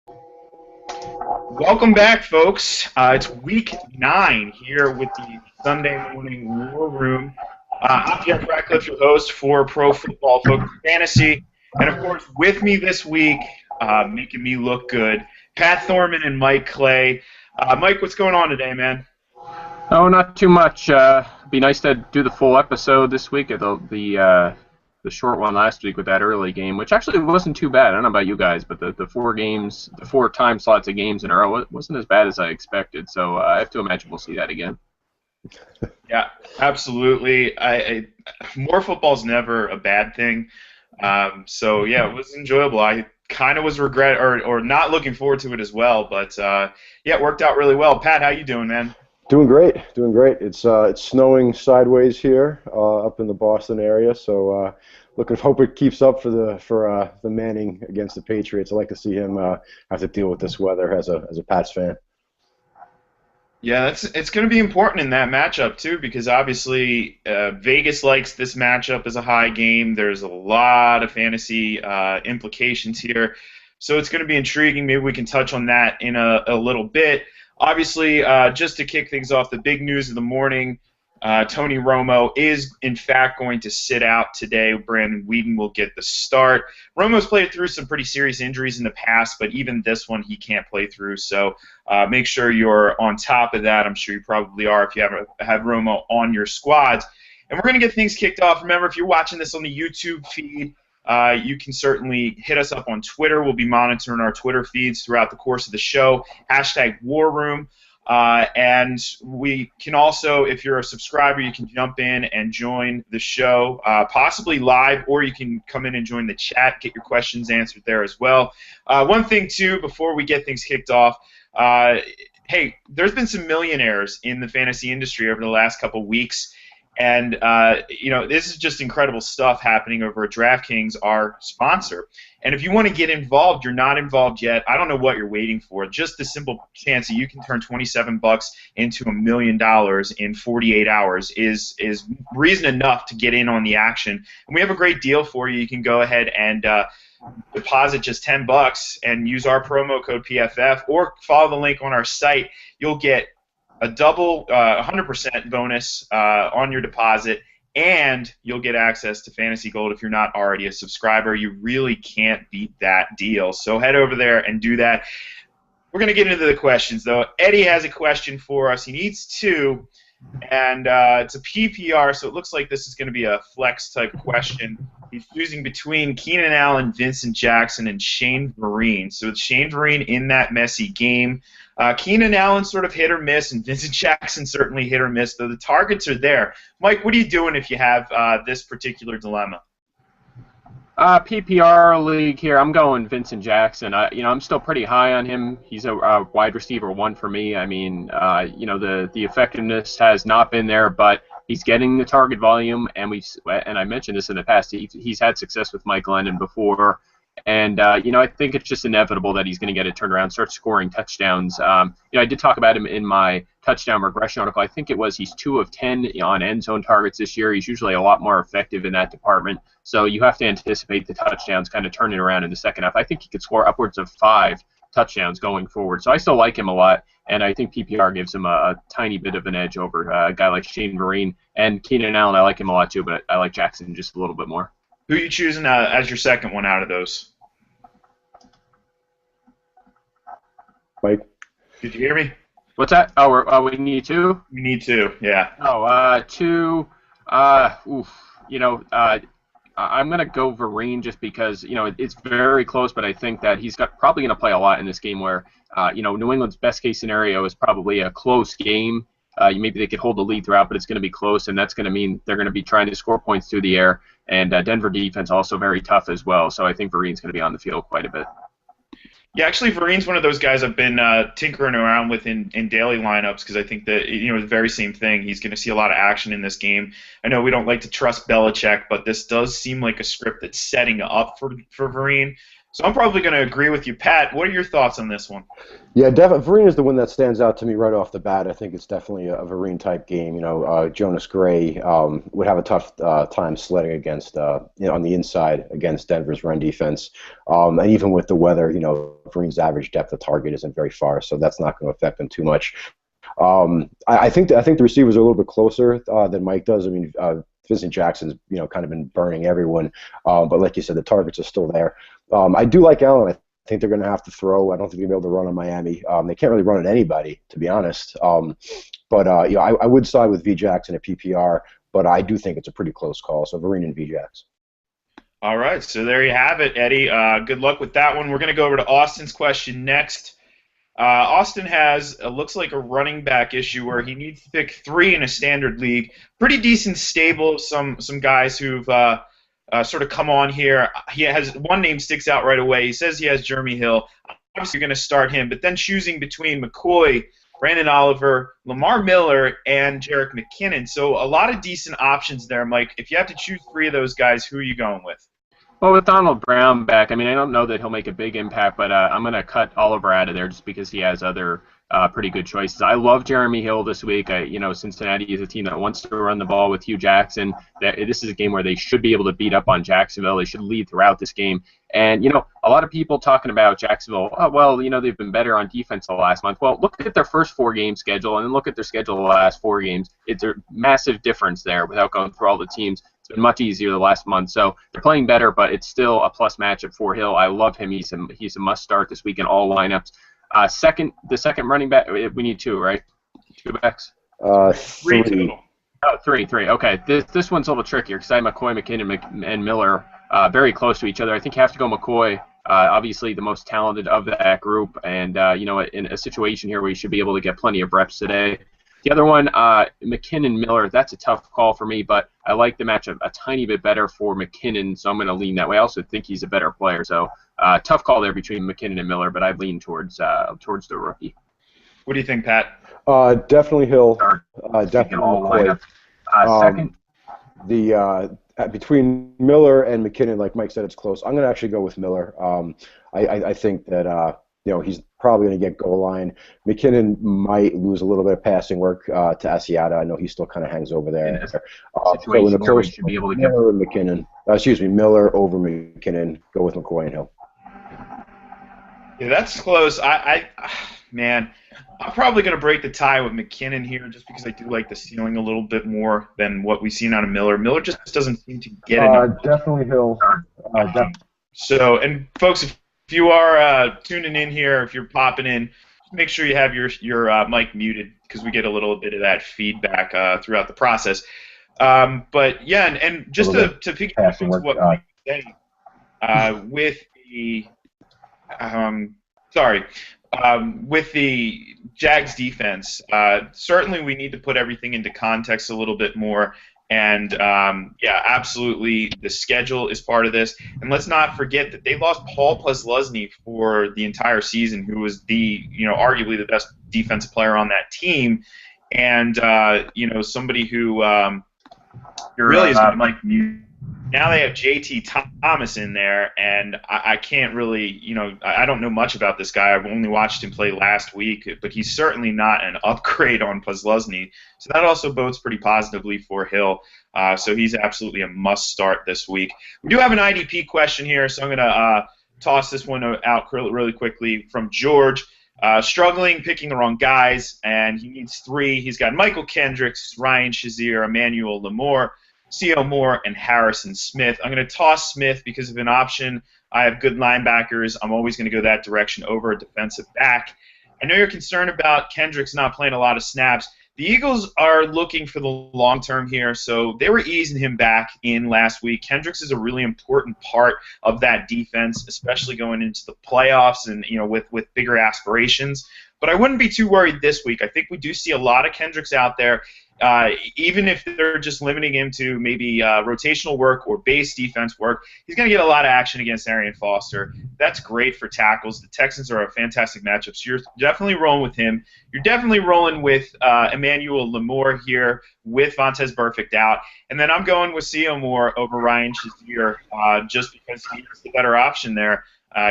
Welcome back, folks. It's week 9 here with the Sunday Morning War Room. I'm Jeff Ratcliffe, your host for Pro Football Focus Fantasy. And of course, with me this week, making me look good, Pat Thorman and Mike Clay. Mike, what's going on today, man? Oh, not too much. Be nice to do the full episode this week. The short one last week with that early game, which actually wasn't too bad. I don't know about you guys, but the 4 games, the 4 time slots of games in a row wasn't as bad as I expected. So I have to imagine we'll see that again. Yeah, absolutely. More football's never a bad thing. So yeah, it was enjoyable. I kind of was regret or not looking forward to it as well, but yeah, it worked out really well. Pat, how you doing, man? Doing great, doing great. It's snowing sideways here up in the Boston area, so hope it keeps up for the Manning against the Patriots. I like to see him have to deal with this weather as a Pats fan. Yeah, it's going to be important in that matchup too, because obviously Vegas likes this matchup as a high game. There's a lot of fantasy implications here, so it's going to be intriguing. Maybe we can touch on that in a little bit. Obviously, just to kick things off, the big news of the morning. Tony Romo is, in fact, going to sit out today. Brandon Weeden will get the start. Romo's played through some pretty serious injuries in the past, but even this one he can't play through. So make sure you're on top of that. I'm sure you probably are if you have Romo on your squads. And we're going to get things kicked off. Remember, if you're watching this on the YouTube feed, you can certainly hit us up on Twitter. We'll be monitoring our Twitter feeds throughout the course of the show. #WarRoom. And we can also, if you're a subscriber, you can jump in and join the show, possibly live, or you can come in and join the chat, get your questions answered there as well. One thing, too, before we get things kicked off, hey, there's been some millionaires in the fantasy industry over the last couple weeks. And, this is just incredible stuff happening over at DraftKings, our sponsor. And if you want to get involved, you're not involved yet, I don't know what you're waiting for. Just the simple chance that you can turn $27 into $1 million in 48 hours is reason enough to get in on the action. And we have a great deal for you. You can go ahead and deposit just $10 and use our promo code PFF, or follow the link on our site. You'll get a double 100% bonus on your deposit, and you'll get access to Fantasy Gold if you're not already a subscriber. You really can't beat that deal. So head over there and do that. We're going to get into the questions, though. Eddie has a question for us. He needs two, and it's a PPR, so it looks like this is going to be a flex-type question. He's choosing between Keenan Allen, Vincent Jackson, and Shane Vereen. So it's Shane Vereen in that messy game. Keenan Allen sort of hit or miss, and Vincent Jackson certainly hit or miss, though the targets are there. Mike, what are you doing if you have this particular dilemma? PPR league here. I'm going Vincent Jackson. I'm still pretty high on him. He's a wide receiver 1 for me. I mean, the effectiveness has not been there, but he's getting the target volume, and I mentioned this in the past. He's had success with Mike Glennon before. And, I think it's just inevitable that he's going to get it turned around, start scoring touchdowns. I did talk about him in my touchdown regression article. I think it was he's 2 of 10 on end zone targets this year. He's usually a lot more effective in that department. So you have to anticipate the touchdowns kind of turning around in the second half. I think he could score upwards of 5 touchdowns going forward. So I still like him a lot, and I think PPR gives him a tiny bit of an edge over a guy like Shane Vereen. And Keenan Allen, I like him a lot too, but I like Jackson just a little bit more. Who are you choosing as your second one out of those? Mike? Did you hear me? What's that? Oh, we need 2? We need 2, yeah. Oh, 2. I'm going to go Vereen just because, it's very close, but I think that he's probably going to play a lot in this game where, New England's best-case scenario is probably a close game. Maybe they could hold the lead throughout, but it's going to be close, and that's going to mean they're going to be trying to score points through the air. And Denver defense also very tough as well, so I think Vereen's going to be on the field quite a bit. Yeah, actually, Vereen's one of those guys I've been tinkering around with in daily lineups because I think that, the very same thing. He's going to see a lot of action in this game. I know we don't like to trust Belichick, but this does seem like a script that's setting up for Vereen. So I'm probably going to agree with you. Pat, what are your thoughts on this one? Yeah, definitely. Vereen is the one that stands out to me right off the bat. I think it's definitely a Vereen type game. Jonas Gray would have a tough time sledding against, on the inside against Denver's run defense. And even with the weather, Vereen's average depth of target isn't very far, so that's not going to affect him too much. I think the receivers are a little bit closer than Mike does. I mean, Vincent Jackson's kind of been burning everyone, but like you said, the targets are still there. I do like Allen. I think they're going to have to throw. I don't think they're going to be able to run on Miami. They can't really run at anybody, to be honest. I would side with V Jackson at PPR, but I do think it's a pretty close call. So Vereen and V Jackson. All right, so there you have it, Eddie. Good luck with that one. We're going to go over to Austin's question next. Austin has looks like a running back issue where he needs to pick 3 in a standard league. Pretty decent stable. Some guys who've sort of come on here. He has one name sticks out right away. He says he has Jeremy Hill. Obviously, going to start him, but then choosing between McCoy, Brandon Oliver, Lamar Miller, and Jerick McKinnon. So a lot of decent options there, Mike. If you have to choose 3 of those guys, who are you going with? Well, with Donald Brown back, I mean, I don't know that he'll make a big impact, but I'm going to cut Oliver out of there just because he has other pretty good choices. I love Jeremy Hill this week. Cincinnati is a team that wants to run the ball with Hugh Jackson. This is a game where they should be able to beat up on Jacksonville. They should lead throughout this game. And, a lot of people talking about Jacksonville, they've been better on defense the last month. Well, look at their first 4-game schedule and then look at their schedule the last 4 games. It's a massive difference there without going through all the teams. It's been much easier the last month. So they're playing better, but it's still a plus matchup for Hill. I love him. He's a must-start this week in all lineups. The second running back, we need 2, right? 2 backs? 3 total. Oh, three. Okay. This one's a little trickier because I have McCoy, McKinnon, and Miller very close to each other. I think you have to go McCoy, obviously the most talented of that group, and in a situation here where you should be able to get plenty of reps today. The other one, McKinnon, Miller, that's a tough call for me, but I like the matchup a tiny bit better for McKinnon, so I'm going to lean that way. I also think he's a better player, so tough call there between McKinnon and Miller, but I'd lean towards the rookie. What do you think, Pat? Definitely Hill. Definitely McCoy. Second. Between Miller and McKinnon, like Mike said, it's close. I'm going to actually go with Miller. I think that he's probably going to get goal line. McKinnon might lose a little bit of passing work to Asiata. I know he still kind of hangs over there. So in the first, should be able to Miller and McKinnon. Miller over McKinnon. Go with McCoy and Hill. Yeah, that's close. Man, I'm probably going to break the tie with McKinnon here just because I do like the ceiling a little bit more than what we've seen out of Miller. Miller just doesn't seem to get enough. Definitely Hill. So, and folks, if you are tuning in here, if you're popping in, make sure you have your mic muted because we get a little bit of that feedback throughout the process. But yeah, and just to piggyback on what Mike was saying, with the Jags defense, certainly we need to put everything into context a little bit more. And, absolutely, the schedule is part of this. And let's not forget that they lost Paul Posluszny for the entire season, who was arguably the best defensive player on that team. And, somebody who really is going to like you. Now they have J.T. Thomas in there, and I can't really, I don't know much about this guy. I've only watched him play last week, but he's certainly not an upgrade on Posluszny. So that also bodes pretty positively for Hill. So he's absolutely a must-start this week. We do have an IDP question here, so I'm going to toss this one out really quickly from George. Struggling, picking the wrong guys, and he needs 3. He's got Michael Kendricks, Ryan Shazier, Emmanuel Lamore, C.O. Moore, and Harrison Smith. I'm going to toss Smith because of an option. I have good linebackers. I'm always going to go that direction over a defensive back. I know you're concerned about Kendricks not playing a lot of snaps. The Eagles are looking for the long term here, so they were easing him back in last week. Kendricks is a really important part of that defense, especially going into the playoffs and with bigger aspirations. But I wouldn't be too worried this week. I think we do see a lot of Kendricks out there. Even if they're just limiting him to maybe rotational work or base defense work, he's going to get a lot of action against Arian Foster. That's great for tackles. The Texans are a fantastic matchup, so you're definitely rolling with him. You're definitely rolling with Emmanuel Lamore here with Vontaze Burfict out. And then I'm going with C.O. Moore over Ryan Shazier just because he's the better option there.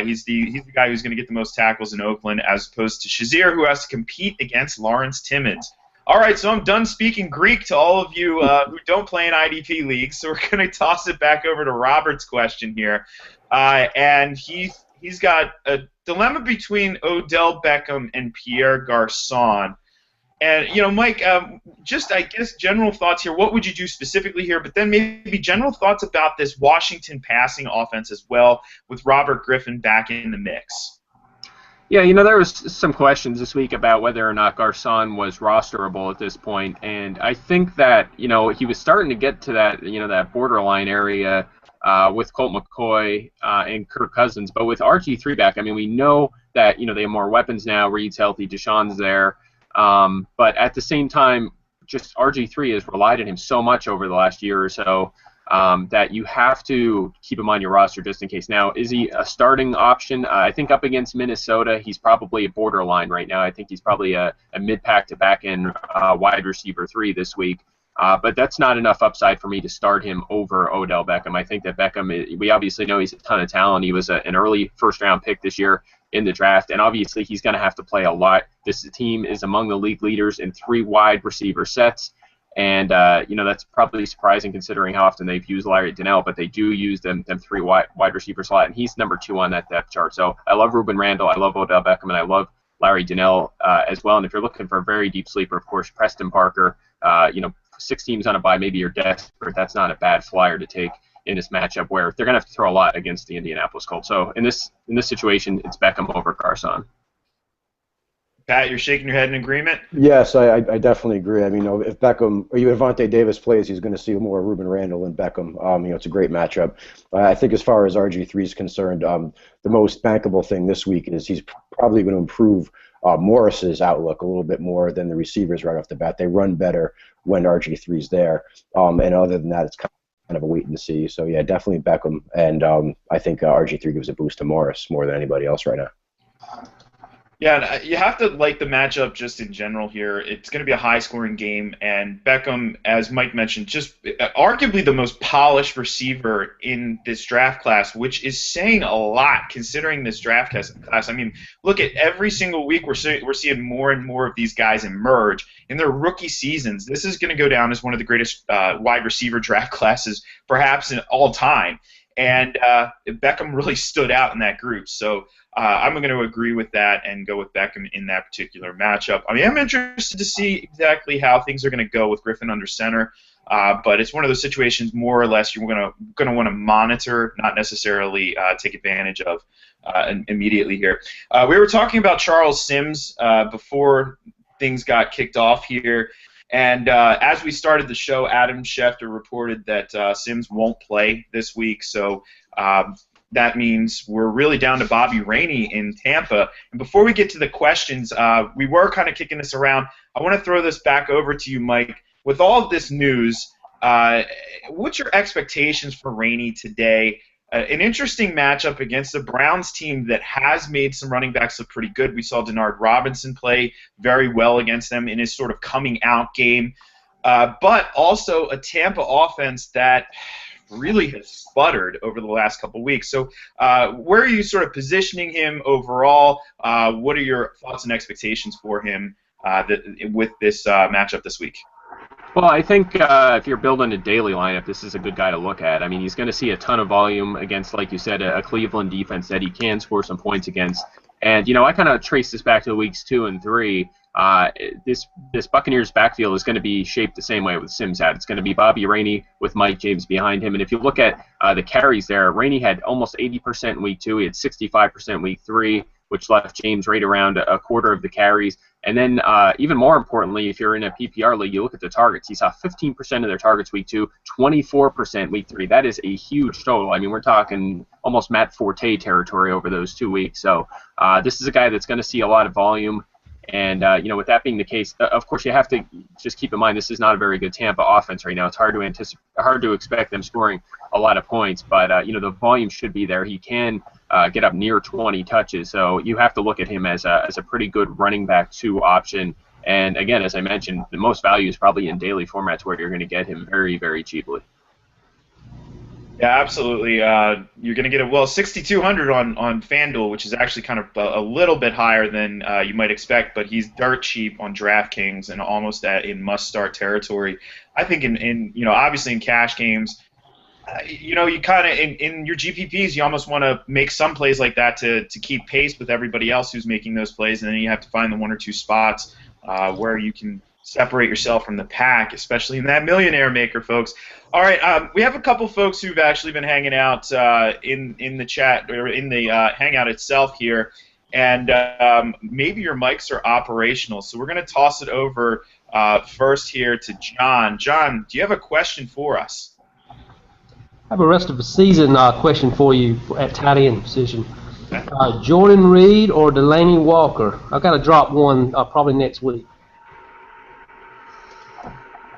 He's the guy who's going to get the most tackles in Oakland, as opposed to Shazier, who has to compete against Lawrence Timmons. All right, so I'm done speaking Greek to all of you who don't play in IDP leagues, so we're going to toss it back over to Robert's question here. And he's got a dilemma between Odell Beckham and Pierre Garçon. And, Mike, just, I guess, general thoughts here. What would you do specifically here? But then maybe general thoughts about this Washington passing offense as well, with Robert Griffin back in the mix. Yeah, there was some questions this week about whether or not Garçon was rosterable at this point, and I think that, he was starting to get to that, that borderline area with Colt McCoy and Kirk Cousins, but with RG3 back, we know that, they have more weapons now. Reed's healthy, Deshaun's there, but at the same time, just RG3 has relied on him so much over the last year or so that you have to keep him on your roster just in case. Now, is he a starting option? I think up against Minnesota, he's probably a borderline right now. I think he's probably a mid-pack to back-end wide receiver 3 this week. But that's not enough upside for me to start him over Odell Beckham. I think that Beckham, we obviously know he's a ton of talent. He was an early first-round pick this year in the draft, and obviously he's going to have to play a lot. This team is among the league leaders in 3 wide receiver sets. And, that's probably surprising considering how often they've used Larry Donnell, but they do use them 3 wide receiver slot, and he's number 2 on that depth chart. So I love Ruben Randall, I love Odell Beckham, and I love Larry Donnell as well. And if you're looking for a very deep sleeper, of course, Preston Parker, 6 teams on a bye, maybe you're desperate. That's not a bad flyer to take in this matchup where they're going to have to throw a lot against the Indianapolis Colts. So in this situation, it's Beckham over Garçon. Pat, you're shaking your head in agreement? Yes, I definitely agree. If Beckham or even Avonte Davis plays, he's going to see more Ruben Randall than Beckham. It's a great matchup. I think as far as RG3 is concerned, the most bankable thing this week is he's probably going to improve Morris's outlook a little bit more than the receivers right off the bat. They run better when RG3's there. And other than that, it's kind of a wait and see. So, yeah, definitely Beckham. And I think RG3 gives a boost to Morris more than anybody else right now. Yeah, and you have to like the matchup just in general here. It's going to be a high-scoring game, and Beckham, as Mike mentioned, just arguably the most polished receiver in this draft class, which is saying a lot considering this draft class. Look at every single week we're seeing more and more of these guys emerge in their rookie seasons. This is going to go down as one of the greatest wide receiver draft classes perhaps in all time. And Beckham really stood out in that group. So I'm going to agree with that and go with Beckham in that particular matchup. I'm interested to see exactly how things are going to go with Griffin under center. But it's one of those situations more or less you're going to want to monitor, not necessarily take advantage of immediately here. We were talking about Charles Sims before things got kicked off here. And as we started the show, Adam Schefter reported that Sims won't play this week. So that means we're really down to Bobby Rainey in Tampa. And before we get to the questions, we were kind of kicking this around. I want to throw this back over to you, Mike. With all of this news, what's your expectations for Rainey today? An interesting matchup against the Browns team that has made some running backs look pretty good. We saw Denard Robinson play very well against them in his sort of coming out game. But also a Tampa offense that really has sputtered over the last couple weeks. So where are you sort of positioning him overall? What are your thoughts and expectations for him with this matchup this week? Well, I think if you're building a daily lineup, this is a good guy to look at. He's going to see a ton of volume against, like you said, a Cleveland defense that he can score some points against. And, I kind of trace this back to weeks 2 and 3. This Buccaneers backfield is going to be shaped the same way with Sims had. It's going to be Bobby Rainey with Mike James behind him. And if you look at the carries there, Rainey had almost 80% in week 2. He had 65% week 3, which left James right around a quarter of the carries. And then even more importantly, if you're in a PPR league, you look at the targets. He saw 15% of their targets week 2, 24% week 3. That is a huge total. We're talking almost Matt Forte territory over those 2 weeks. So this is a guy that's going to see a lot of volume. And, with that being the case, of course, you have to just keep in mind this is not a very good Tampa offense right now. It's hard to expect them scoring a lot of points, but, the volume should be there. He can get up near 20 touches, so you have to look at him as a pretty good running back 2 option. And, again, as I mentioned, the most value is probably in daily formats where you're going to get him very, very cheaply. Yeah, absolutely. You're going to get 6,200 on FanDuel, which is actually kind of a little bit higher than you might expect, but he's dirt cheap on DraftKings and almost in must-start territory. I think obviously in cash games, you kind of in your GPPs, you almost want to make some plays like that to keep pace with everybody else who's making those plays, and then you have to find the one or two spots where you can separate yourself from the pack, especially in that millionaire maker, folks. All right, we have a couple folks who've actually been hanging out in the chat or in the hangout itself here, and maybe your mics are operational, so we're going to toss it over first here to John. John, do you have a question for us? I have a rest of the season question for you at tight end position. Jordan Reed or Delaney Walker? I've got to drop one probably next week.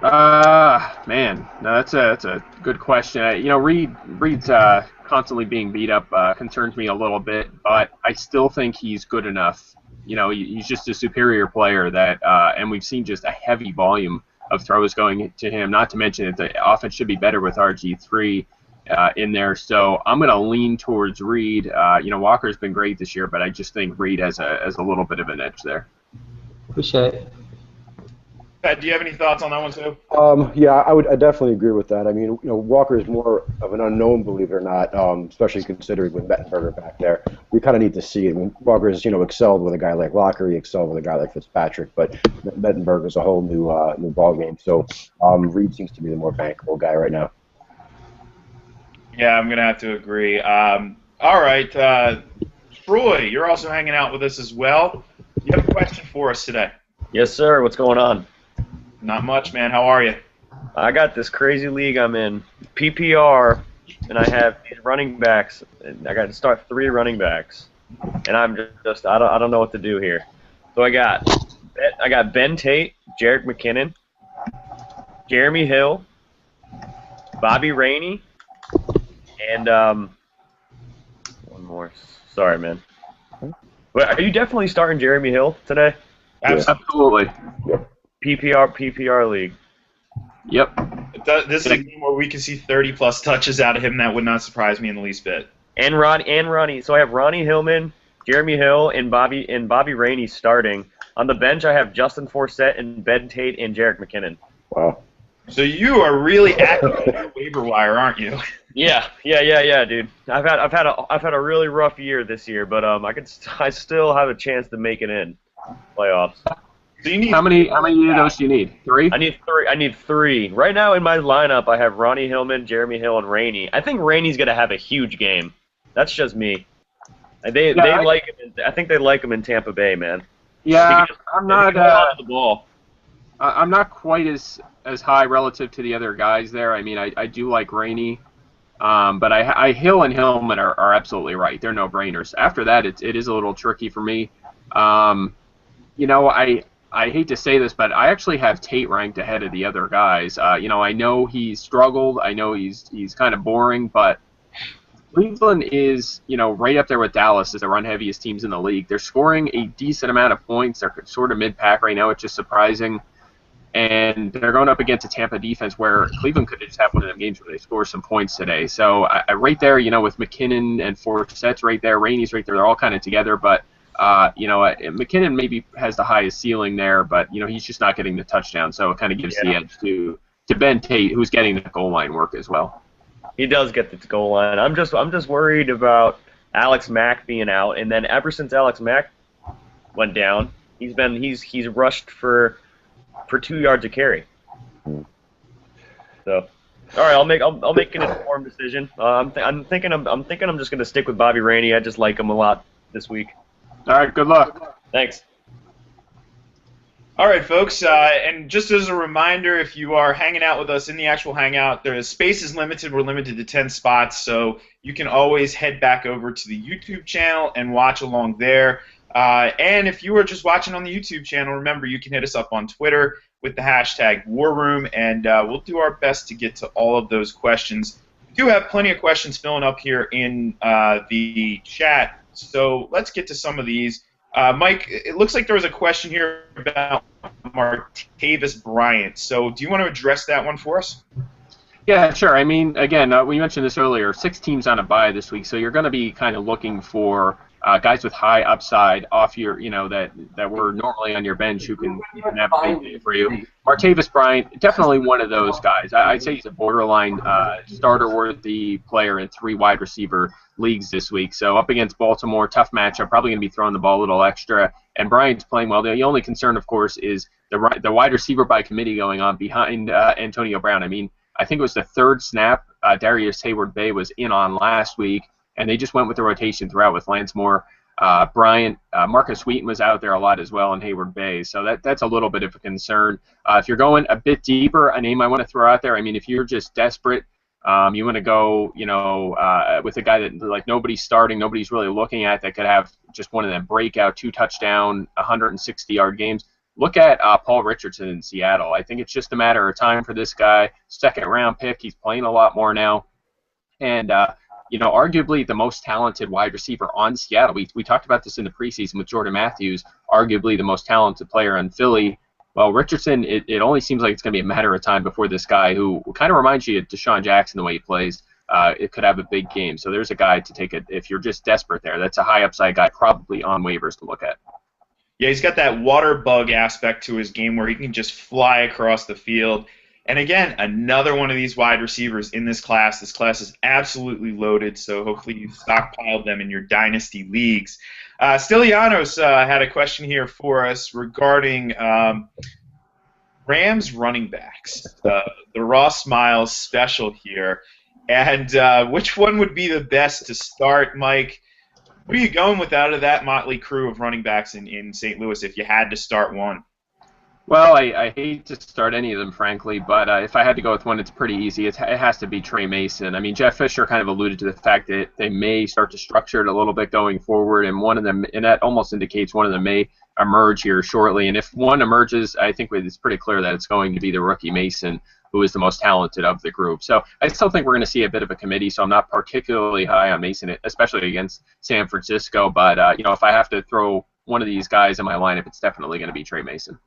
Man, no, that's a good question. Reed's constantly being beat up concerns me a little bit, but I still think he's good enough. He's just a superior player and we've seen just a heavy volume of throws going to him. Not to mention that the offense should be better with RG3 in there. So I'm going to lean towards Reed. Walker's been great this year, but I just think Reed has a little bit of an edge there. Appreciate it. Pat, do you have any thoughts on that one too? Yeah, I definitely agree with that. I mean, Walker is more of an unknown, believe it or not, especially considering with Mettenberger back there. We kind of need to see it. I mean, Walker's, excelled with a guy like Locker, he excelled with a guy like Fitzpatrick, but Mettenberger's a whole new ball game. So Reed seems to be the more bankable guy right now. Yeah, I'm gonna have to agree. All right, Troy, you're also hanging out with us as well. You have a question for us today? Yes, sir. What's going on? Not much, man. How are you? I got this crazy league I'm in, PPR, and I have these running backs. And I got to start 3 running backs, and I'm just I don't know what to do here. So I got Ben Tate, Jerick McKinnon, Jeremy Hill, Bobby Rainey, and one more. Sorry, man. But are you definitely starting Jeremy Hill today? Absolutely. PPR league. Yep. This is a game where we can see 30-plus touches out of him. That would not surprise me in the least bit. And Ronnie. So I have Ronnie Hillman, Jeremy Hill, and Bobby Rainey starting. On the bench, I have Justin Forsett and Ben Tate and Jerick McKinnon. Wow. So you are really active on your waiver wire, aren't you? Yeah, dude. I've had a really rough year this year, but I still have a chance to make it in playoffs. So you need How many of those do you need? 3? I need 3. Right now in my lineup, I have Ronnie Hillman, Jeremy Hill, and Rainey. I think Rainey's gonna have a huge game. That's just me. They like him. I think they like him in Tampa Bay, man. Yeah, I'm not. The ball. I'm not quite as high relative to the other guys there. I mean, I do like Rainey, but Hill and Hillman are absolutely right. They're no-brainers. After that, it is a little tricky for me. I hate to say this, but I actually have Tate ranked ahead of the other guys. I know he's struggled. I know he's kind of boring, but Cleveland is, right up there with Dallas as the run-heaviest teams in the league. They're scoring a decent amount of points. They're sort of mid-pack right now, which is surprising. And they're going up against a Tampa defense where Cleveland could just have one of them games where they score some points today. So right there, with McKinnon and Forsett's right there, Rainey's right there, they're all kind of together, but McKinnon maybe has the highest ceiling there, but he's just not getting the touchdown, so it kind of gives the edge to Ben Tate, who's getting the goal line work as well. He does get the goal line. I'm just worried about Alex Mack being out, and then ever since Alex Mack went down, he's rushed for 2 yards a carry. So, all right, I'll make an informed decision. I'm thinking I'm just gonna stick with Bobby Rainey. I just like him a lot this week. All right, good luck. Thanks. All right, folks, and just as a reminder, if you are hanging out with us in the actual hangout, the space is limited. We're limited to 10 spots, so you can always head back over to the YouTube channel and watch along there. And if you are just watching on the YouTube channel, remember you can hit us up on Twitter with the hashtag WarRoom, and we'll do our best to get to all of those questions. We do have plenty of questions filling up here in the chat, so let's get to some of these. Mike, it looks like there was a question here about Martavis Bryant. So do you want to address that one for us? Yeah, sure. I mean, again, we mentioned this earlier. 6 teams on a bye this week, so you're going to be kind of looking for guys with high upside off your, that were normally on your bench who can have a big day for you. Martavis Bryant, definitely one of those guys. I'd say he's a borderline starter-worthy player in 3 wide receiver leagues this week. So up against Baltimore, tough matchup. Probably going to be throwing the ball a little extra. And Bryant's playing well. The only concern, of course, is the wide receiver by committee going on behind Antonio Brown. I mean, I think it was the 3rd snap Darius Hayward-Bay was in on last week, and they just went with the rotation throughout with Lance Moore, Bryant. Marcus Wheaton was out there a lot as well, and Hayward-Bay. So that's a little bit of a concern. If you're going a bit deeper, a name I want to throw out there, I mean, if you're just desperate, you want to go, with a guy that like nobody's starting, nobody's really looking at, that could have just one of them breakout 2-touchdown, 160-yard games. Look at Paul Richardson in Seattle. I think it's just a matter of time for this guy. 2nd-round pick. He's playing a lot more now. And, arguably the most talented wide receiver on Seattle. We talked about this in the preseason with Jordan Matthews, arguably the most talented player in Philly. Well, Richardson, it only seems like it's going to be a matter of time before this guy, who kind of reminds you of Deshaun Jackson the way he plays, it could have a big game. So there's a guy to take it if you're just desperate there. That's a high upside guy, probably on waivers to look at. Yeah, he's got that water bug aspect to his game where he can just fly across the field. And again, another one of these wide receivers in this class. This class is absolutely loaded, so hopefully you've stockpiled them in your dynasty leagues. Stylianos had a question here for us regarding Rams running backs. The Ross Miles special here. And which one would be the best to start, Mike? Who are you going with out of that motley crew of running backs in St. Louis if you had to start one? Well, I hate to start any of them, frankly, but if I had to go with one, it's pretty easy. It has to be Trey Mason. I mean, Jeff Fisher kind of alluded to the fact that they may start to structure it a little bit going forward, and one of them, and that almost indicates one of them may emerge here shortly. And if one emerges, I think it's pretty clear that it's going to be the rookie Mason, who is the most talented of the group. So I still think we're going to see a bit of a committee, so I'm not particularly high on Mason, especially against San Francisco. But, if I have to throw one of these guys in my lineup, it's definitely going to be Trey Mason.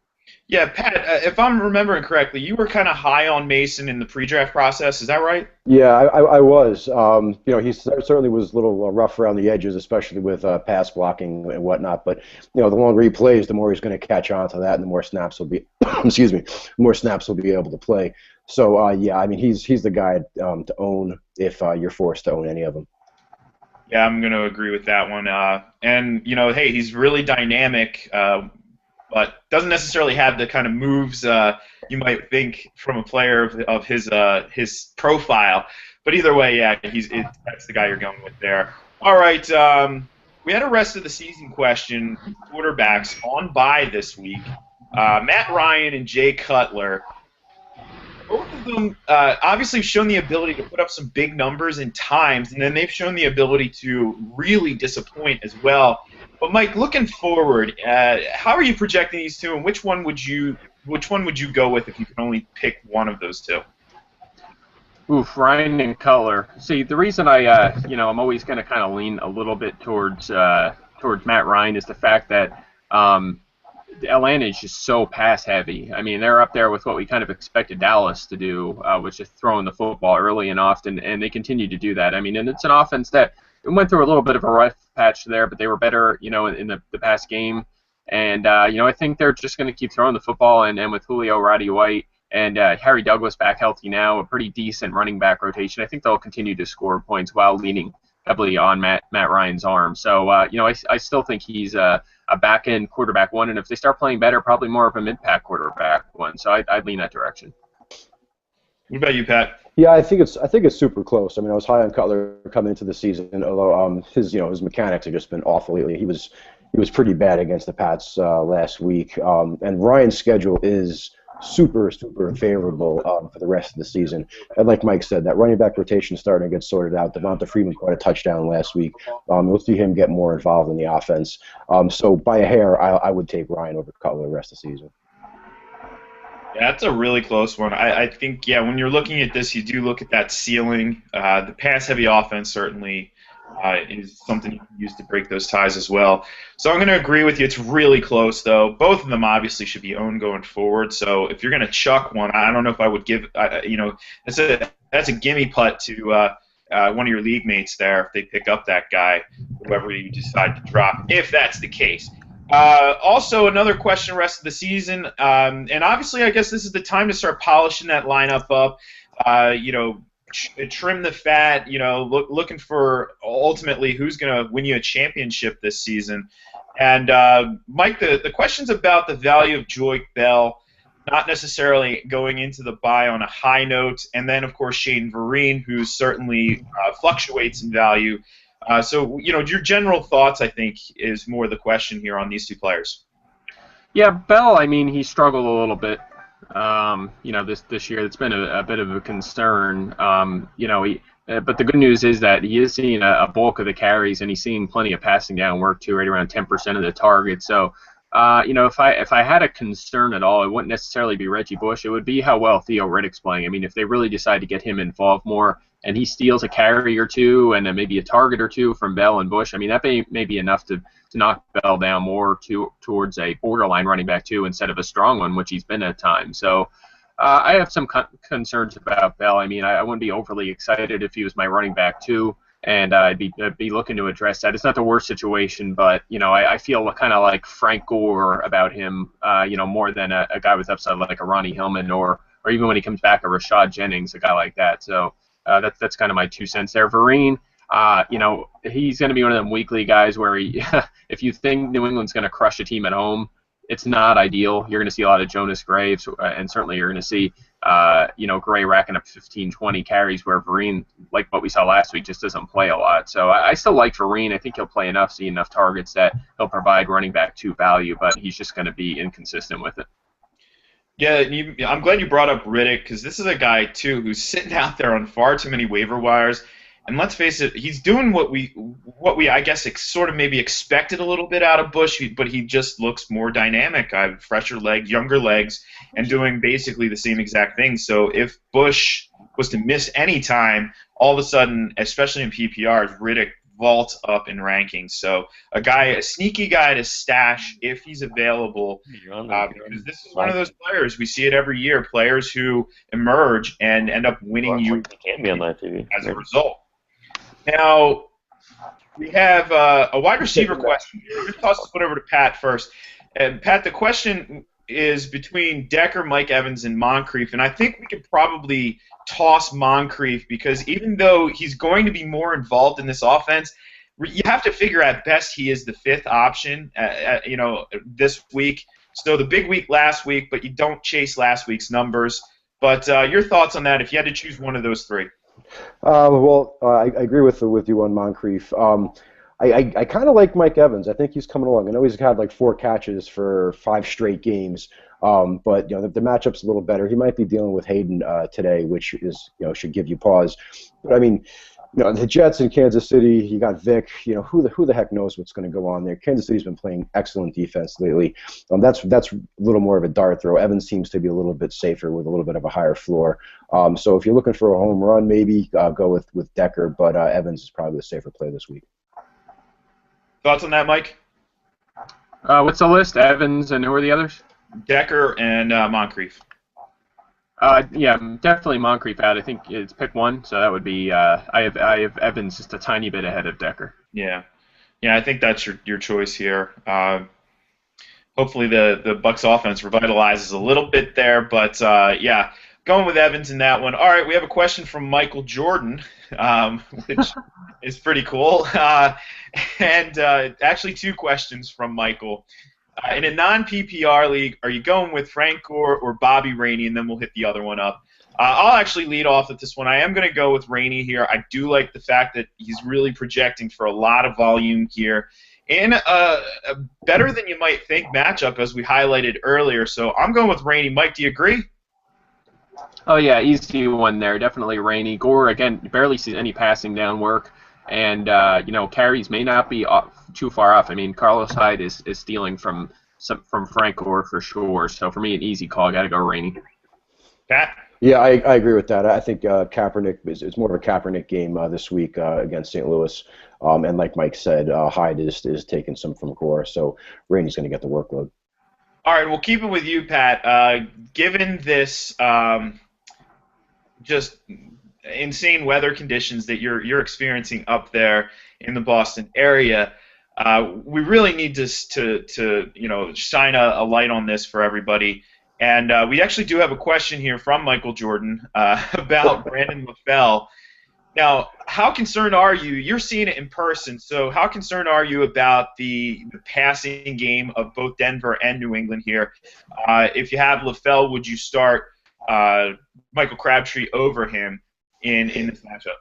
Yeah, Pat, if I'm remembering correctly, you were kind of high on Mason in the pre-draft process. Is that right? Yeah, I was. He certainly was a little rough around the edges, especially with pass blocking and whatnot. But the longer he plays, the more he's going to catch on to that, and the more snaps will be, excuse me, more snaps will be able to play. So I mean, he's the guy to own if you're forced to own any of them. Yeah, I'm going to agree with that one. And hey, he's really dynamic. But doesn't necessarily have the kind of moves you might think from a player of his profile. But either way, yeah, that's the guy you're going with there. All right, we had a rest of the season question. Quarterbacks on bye this week. Matt Ryan and Jay Cutler. Both of them obviously have shown the ability to put up some big numbers in times, and then they've shown the ability to really disappoint as well. But Mike, looking forward, how are you projecting these two, and which one would you go with if you could only pick one of those two? Oof, Ryan and Cutler. See, the reason I'm always going to kind of lean a little bit towards Matt Ryan is the fact that Atlanta is just so pass heavy. I mean, they're up there with what we kind of expected Dallas to do, which is throwing the football early and often, and they continue to do that. I mean, and it's an offense that went through a little bit of a rough patch there, but they were better, in the past game. And, I think they're just going to keep throwing the football, and with Julio, Roddy White, and Harry Douglas back healthy now, a pretty decent running back rotation. I think they'll continue to score points while leaning heavily on Matt Ryan's arm. So, I still think he's a back-end quarterback one, and if they start playing better, probably more of a mid-pack quarterback one. So I'd lean that direction. What about you, Pat? Yeah, I think it's super close. I mean, I was high on Cutler coming into the season, although his mechanics have just been awful lately. He was pretty bad against the Pats last week, and Ryan's schedule is super favorable for the rest of the season. And like Mike said, that running back rotation is starting to get sorted out. Devonta Freeman caught a touchdown last week. We'll see him get more involved in the offense. So by a hair, I would take Ryan over Cutler the rest of the season. Yeah, that's a really close one. I think, when you're looking at this, you do look at that ceiling. The pass-heavy offense certainly is something you can use to break those ties as well. So I'm going to agree with you. It's really close, though. Both of them obviously should be owned going forward. So if you're going to chuck one, I don't know if I would give, that's a gimme putt to one of your league mates there if they pick up that guy, whoever you decide to drop, if that's the case. Also, another question rest of the season, and obviously I guess this is the time to start polishing that lineup up, trim the fat, looking for ultimately who's going to win you a championship this season. And Mike, the question's about the value of Joique Bell, not necessarily going into the bye on a high note, and then, of course, Shane Vereen, who certainly fluctuates in value. So, your general thoughts, I think, is more the question here on these two players. Yeah, Bell, I mean, he struggled a little bit, this year. It's been a bit of a concern. But the good news is that he is seeing a bulk of the carries, and he's seeing plenty of passing down work, too, right around 10% of the target. So, if I had a concern at all, it wouldn't necessarily be Reggie Bush. It would be how well Theo Riddick's playing. I mean, if they really decide to get him involved more and he steals a carry or two and then maybe a target or two from Bell and Bush, I mean, that may be enough to knock Bell down more towards a borderline running back, too, instead of a strong one, which he's been at times. So I have some concerns about Bell. I mean, I wouldn't be overly excited if he was my running back, too. And I'd be looking to address that. It's not the worst situation, but I feel kind of like Frank Gore about him, more than a guy with upside like a Ronnie Hillman or even when he comes back, a Rashad Jennings, a guy like that. So that's kind of my 2 cents there. Vereen, he's going to be one of them weekly guys where if you think New England's going to crush a team at home, it's not ideal. You're going to see a lot of Jonas Graves, and certainly you're going to see Gray racking up 15, 20 carries, where Vereen, like what we saw last week, just doesn't play a lot. So I still like Vereen. I think he'll play enough, see enough targets that he'll provide running back 2 value, but he's just going to be inconsistent with it. Yeah, I'm glad you brought up Riddick, because this is a guy, too, who's sitting out there on far too many waiver wires. And let's face it, he's doing what we I guess sort of maybe expected a little bit out of Bush, but he just looks more dynamic, fresher legs, younger legs, and doing basically the same exact thing. So if Bush was to miss any time, all of a sudden, especially in PPR, Riddick vaults up in rankings. So a sneaky guy to stash if he's available, because this is one of those players, we see it every year, players who emerge and end up winning you as a result. Now, we have a wide receiver question. Let's toss this one over to Pat first. And Pat, the question is between Decker, Mike Evans, and Moncrief, and I think we could probably toss Moncrief because even though he's going to be more involved in this offense, you have to figure at best he is the 5th option, this week. So the big week last week, but you don't chase last week's numbers. But your thoughts on that if you had to choose one of those 3? I agree with you on Moncrief. I kind of like Mike Evans. I think he's coming along. I know he's had like 4 catches for 5 straight games, but the matchup's a little better. He might be dealing with Hayden today, which is should give you pause. But I mean, the Jets in Kansas City, you got Vic. Who the heck knows what's going to go on there? Kansas City's been playing excellent defense lately. That's a little more of a dart throw. Evans seems to be a little bit safer with a little bit of a higher floor. So if you're looking for a home run, maybe go with Decker, but Evans is probably the safer play this week. Thoughts on that, Mike? What's the list? Evans, and who are the others? Decker and Moncrief. Yeah, definitely Moncrief out. I think it's pick 1, so that would be. I have Evans just a tiny bit ahead of Decker. Yeah, I think that's your choice here. Hopefully the Bucs offense revitalizes a little bit there, but yeah, going with Evans in that one. All right, we have a question from Michael Jordan, which is pretty cool, and actually 2 questions from Michael. In a non-PPR league, are you going with Frank Gore or Bobby Rainey, and then we'll hit the other one up? I'll actually lead off with this one. I am going to go with Rainey here. I do like the fact that he's really projecting for a lot of volume here in a better than you might think matchup, as we highlighted earlier. So I'm going with Rainey. Mike, do you agree? Oh, yeah, easy one there. Definitely Rainey. Gore, again, barely sees any passing down work. And, carries may not be too far off. I mean, Carlos Hyde is stealing from Frank Gore for sure. So for me, an easy call. Got to go Rainey. Pat? Yeah, I agree with that. I think Kaepernick is more of a Kaepernick game this week against St. Louis. And like Mike said, Hyde is taking some from Gore. So Rainey's going to get the workload. All right, we'll keep it with you, Pat. Given this just insane weather conditions that you're experiencing up there in the Boston area. We really need to shine a light on this for everybody. And we actually do have a question here from Michael Jordan about Brandon LaFell. Now, how concerned are you? You're seeing it in person, so how concerned are you about the passing game of both Denver and New England here? If you have LaFell, would you start Michael Crabtree over him in this matchup?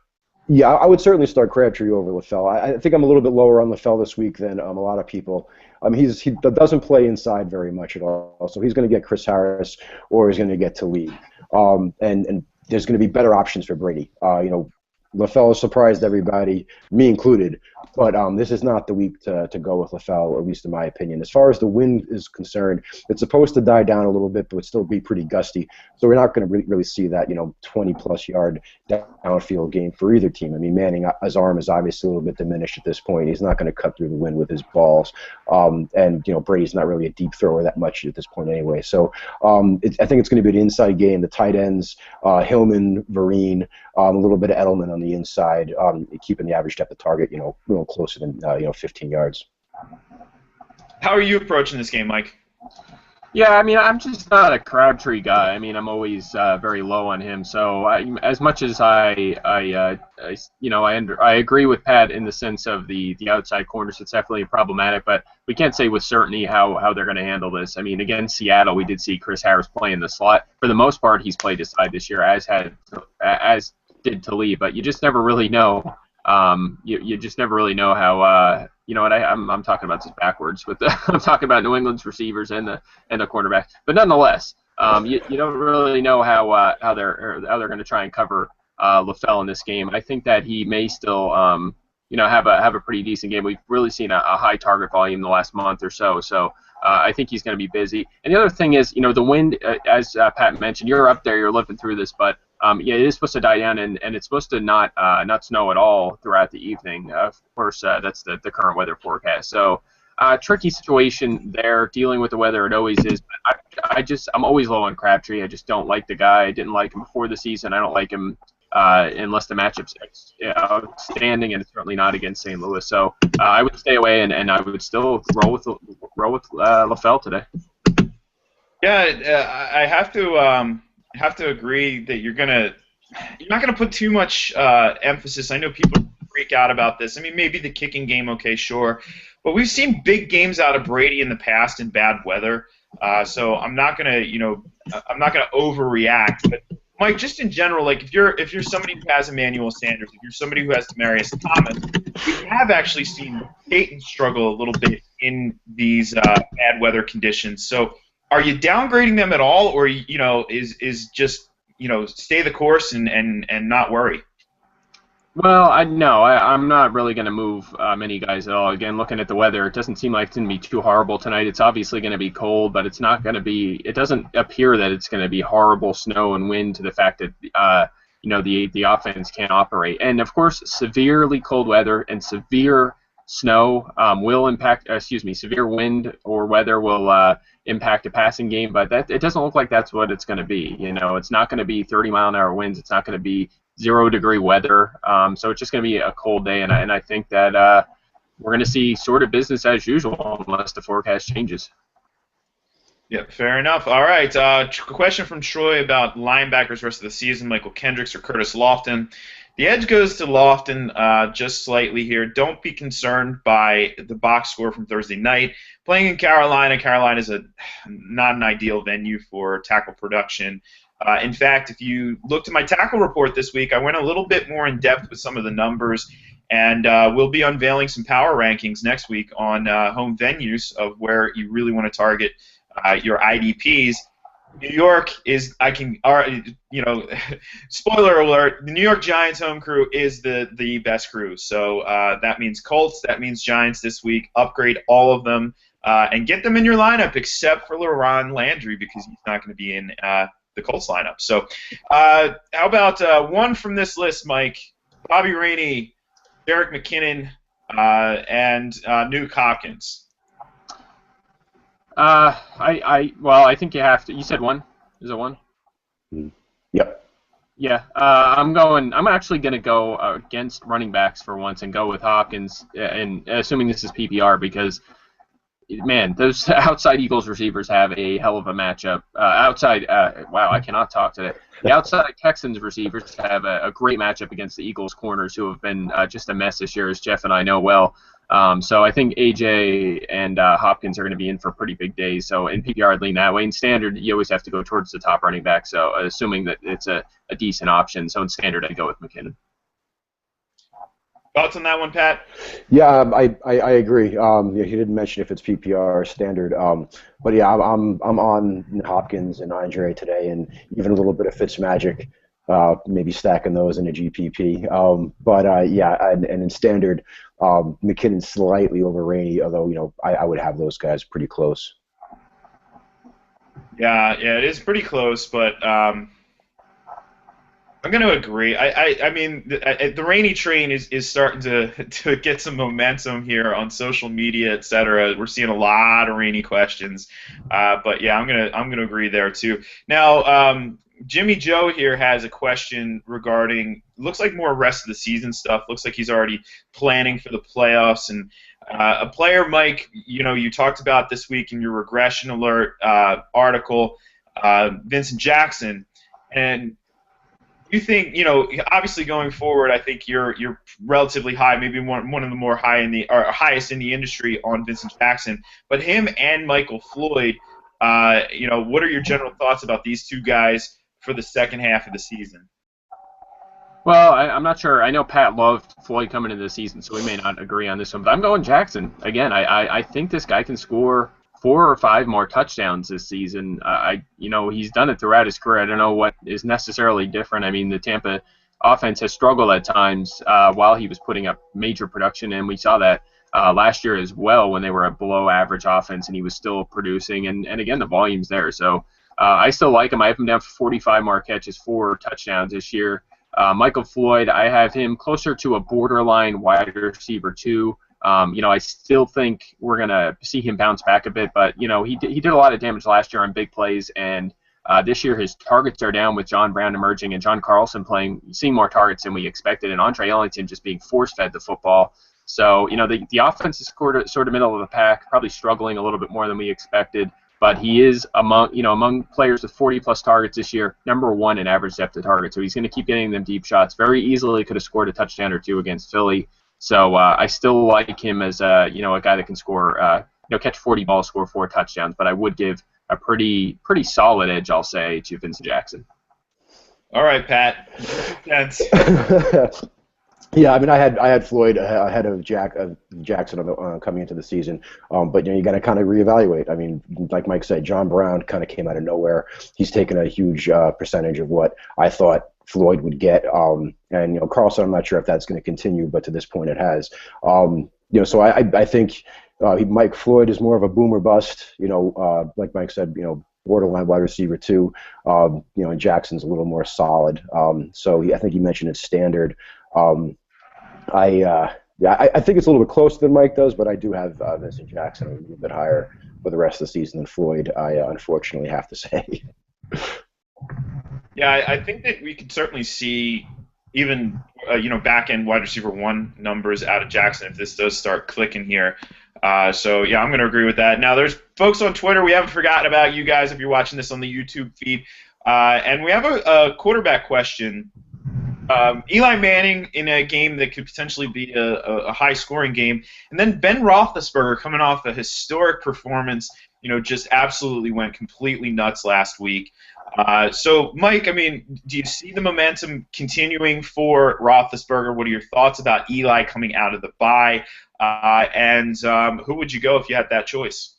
Yeah, I would certainly start Crabtree over LaFell. I think I'm a little bit lower on LaFell this week than a lot of people. He doesn't play inside very much at all, so he's going to get Chris Harris or he's going to get Talib. And there's going to be better options for Brady. LaFell surprised everybody, me included, but this is not the week to go with LaFell, at least in my opinion. As far as the wind is concerned, it's supposed to die down a little bit, but still be pretty gusty, so we're not going to really see that 20-plus yard downfield game for either team. I mean, Manning, his arm is obviously a little bit diminished at this point. He's not going to cut through the wind with his balls, and Brady's not really a deep thrower that much at this point anyway. So I think it's going to be an inside game. The tight ends, Hillman, Vereen, a little bit of Edelman on the inside, keeping the average depth of target, closer than 15 yards. How are you approaching this game, Mike? Yeah, I mean, I'm just not a Crabtree guy. I mean, I'm always very low on him. So as much as I agree with Pat in the sense of the outside corners, it's definitely problematic. But we can't say with certainty how they're going to handle this. I mean, against Seattle, we did see Chris Harris play in the slot. For the most part, he's played his side this year, as did Talib. But you just never really know. You just never really know how. I'm talking about this backwards. I'm talking about New England's receivers and the cornerback. But nonetheless, you don't really know how they're going to try and cover LaFell in this game. I think that he may still have a pretty decent game. We've really seen a high target volume the last month or so. So I think he's going to be busy. And the other thing is, the wind, as Pat mentioned, you're up there, you're living through this, but it is supposed to die down, and it's supposed to not snow at all throughout the evening. Of course, that's the current weather forecast. So, tricky situation there, dealing with the weather. It always is. But I'm always low on Crabtree. I just don't like the guy. I didn't like him before the season. I don't like him unless the matchup's outstanding, and it's certainly not against St. Louis. So I would stay away, and I would still roll with LaFell today. Yeah, I have to agree that you're not gonna put too much emphasis. I know people freak out about this. I mean, maybe the kicking game, okay, sure, but we've seen big games out of Brady in the past in bad weather. So I'm not gonna overreact. But Mike, just in general, like if you're somebody who has Emmanuel Sanders, if you're somebody who has Demaryius Thomas, we have actually seen Peyton struggle a little bit in these bad weather conditions. So are you downgrading them at all, or is just stay the course and not worry? Well, I'm not really going to move many guys at all. Again, looking at the weather, it doesn't seem like it's going to be too horrible tonight. It's obviously going to be cold, but it's not going to be. It doesn't appear that it's going to be horrible snow and wind to the fact that the offense can't operate. And of course, severely cold weather and severe snow will impact. Severe wind or weather will impact a passing game, but it doesn't look like that's what it's going to be. It's not going to be 30-mile-an-hour winds. It's not going to be 0-degree weather. So it's just going to be a cold day, and I think that we're going to see sort of business as usual unless the forecast changes. Yep, fair enough. All right, question from Troy about linebackers rest of the season, Michael Kendricks or Curtis Lofton. The edge goes to Lofton just slightly here. Don't be concerned by the box score from Thursday night. Playing in Carolina is not an ideal venue for tackle production. In fact, if you looked at my tackle report this week, I went a little bit more in depth with some of the numbers, and we'll be unveiling some power rankings next week on home venues of where you really want to target your IDPs. New York is, spoiler alert, the New York Giants home crew is the best crew. So that means Colts, that means Giants this week. Upgrade all of them and get them in your lineup except for LaRon Landry because he's not going to be in the Colts lineup. So how about one from this list, Mike? Bobby Rainey, Derek McKinnon, and Nuke Hopkins. I think you have to. You said one. Is it one? Yep. I'm actually going to go against running backs for once and go with Hopkins, and assuming this is PPR, because man, those outside Eagles receivers have a hell of a matchup. Wow, I cannot talk today. The outside Texans receivers have a great matchup against the Eagles corners, who have been just a mess this year, as Jeff and I know well. So I think AJ and Hopkins are going to be in for pretty big days. So in PPR, I'd lean that way. In standard, you always have to go towards the top running back. So assuming that it's a decent option. So in standard, I'd go with McKinnon. Thoughts on that one, Pat? Yeah, I agree. He didn't mention if it's PPR or standard, but yeah, I'm on Hopkins and Andre today, and even a little bit of Fitzmagic, maybe stacking those in a GPP. Yeah, and in standard, McKinnon slightly over Rainey, although I would have those guys pretty close. Yeah, it is pretty close, but I'm going to agree. I mean, the Rainey train is starting to get some momentum here on social media, etc. We're seeing a lot of Rainey questions, but yeah, I'm gonna agree there too. Now, Jimmy Joe here has a question regarding, looks like more rest of the season stuff. Looks like he's already planning for the playoffs, and a player, Mike, you talked about this week in your regression alert article, Vincent Jackson, and you think, obviously going forward, I think you're relatively high, maybe one of the more highest in the industry on Vincent Jackson. But him and Michael Floyd, what are your general thoughts about these two guys for the second half of the season? Well, I'm not sure. I know Pat loved Floyd coming into the season, so we may not agree on this one. But I'm going Jackson again. I think this guy can score 4 or 5 more touchdowns this season. He's done it throughout his career. I don't know what is necessarily different. I mean, the Tampa offense has struggled at times while he was putting up major production, and we saw that last year as well when they were a below-average offense, and he was still producing. And again, the volume's there. So I still like him. I have him down for 45 more catches, 4 touchdowns this year. Michael Floyd, I have him closer to a borderline wide receiver 2. I still think we're going to see him bounce back a bit, but, he did a lot of damage last year on big plays, and this year his targets are down with John Brown emerging and John Carlson seeing more targets than we expected, and Andre Ellington just being force-fed the football. So, the offense is sort of middle of the pack, probably struggling a little bit more than we expected, but he is among players with 40-plus targets this year, number 1 in average depth of target, so he's going to keep getting them deep shots. Very easily could have scored a touchdown or 2 against Philly. So I still like him as a guy that can score, catch 40 balls, score 4 touchdowns. But I would give a pretty solid edge, I'll say, to Vincent Jackson. All right, Pat. Yeah, I mean, I had Floyd ahead of Jackson coming into the season, but you got to kind of reevaluate. I mean, like Mike said, John Brown kind of came out of nowhere. He's taken a huge percentage of what I thought Floyd would get, and Carlson, I'm not sure if that's going to continue, but to this point it has. So I think Mike Floyd is more of a boomer bust. Like Mike said, borderline wide receiver 2. And Jackson's a little more solid. So I think you mentioned it's standard. I think it's a little bit closer than Mike does, but I do have Vincent Jackson a little bit higher for the rest of the season than Floyd, I unfortunately have to say. Yeah, I think that we could certainly see even back-end wide receiver 1 numbers out of Jackson if this does start clicking here. So yeah, I'm going to agree with that. Now, there's folks on Twitter. We haven't forgotten about you guys if you're watching this on the YouTube feed, and we have a quarterback question. Eli Manning in a game that could potentially be a high-scoring game, and then Ben Roethlisberger coming off a historic performance. Just absolutely went completely nuts last week. So, Mike, I mean, do you see the momentum continuing for Roethlisberger? What are your thoughts about Eli coming out of the bye? And who would you go if you had that choice?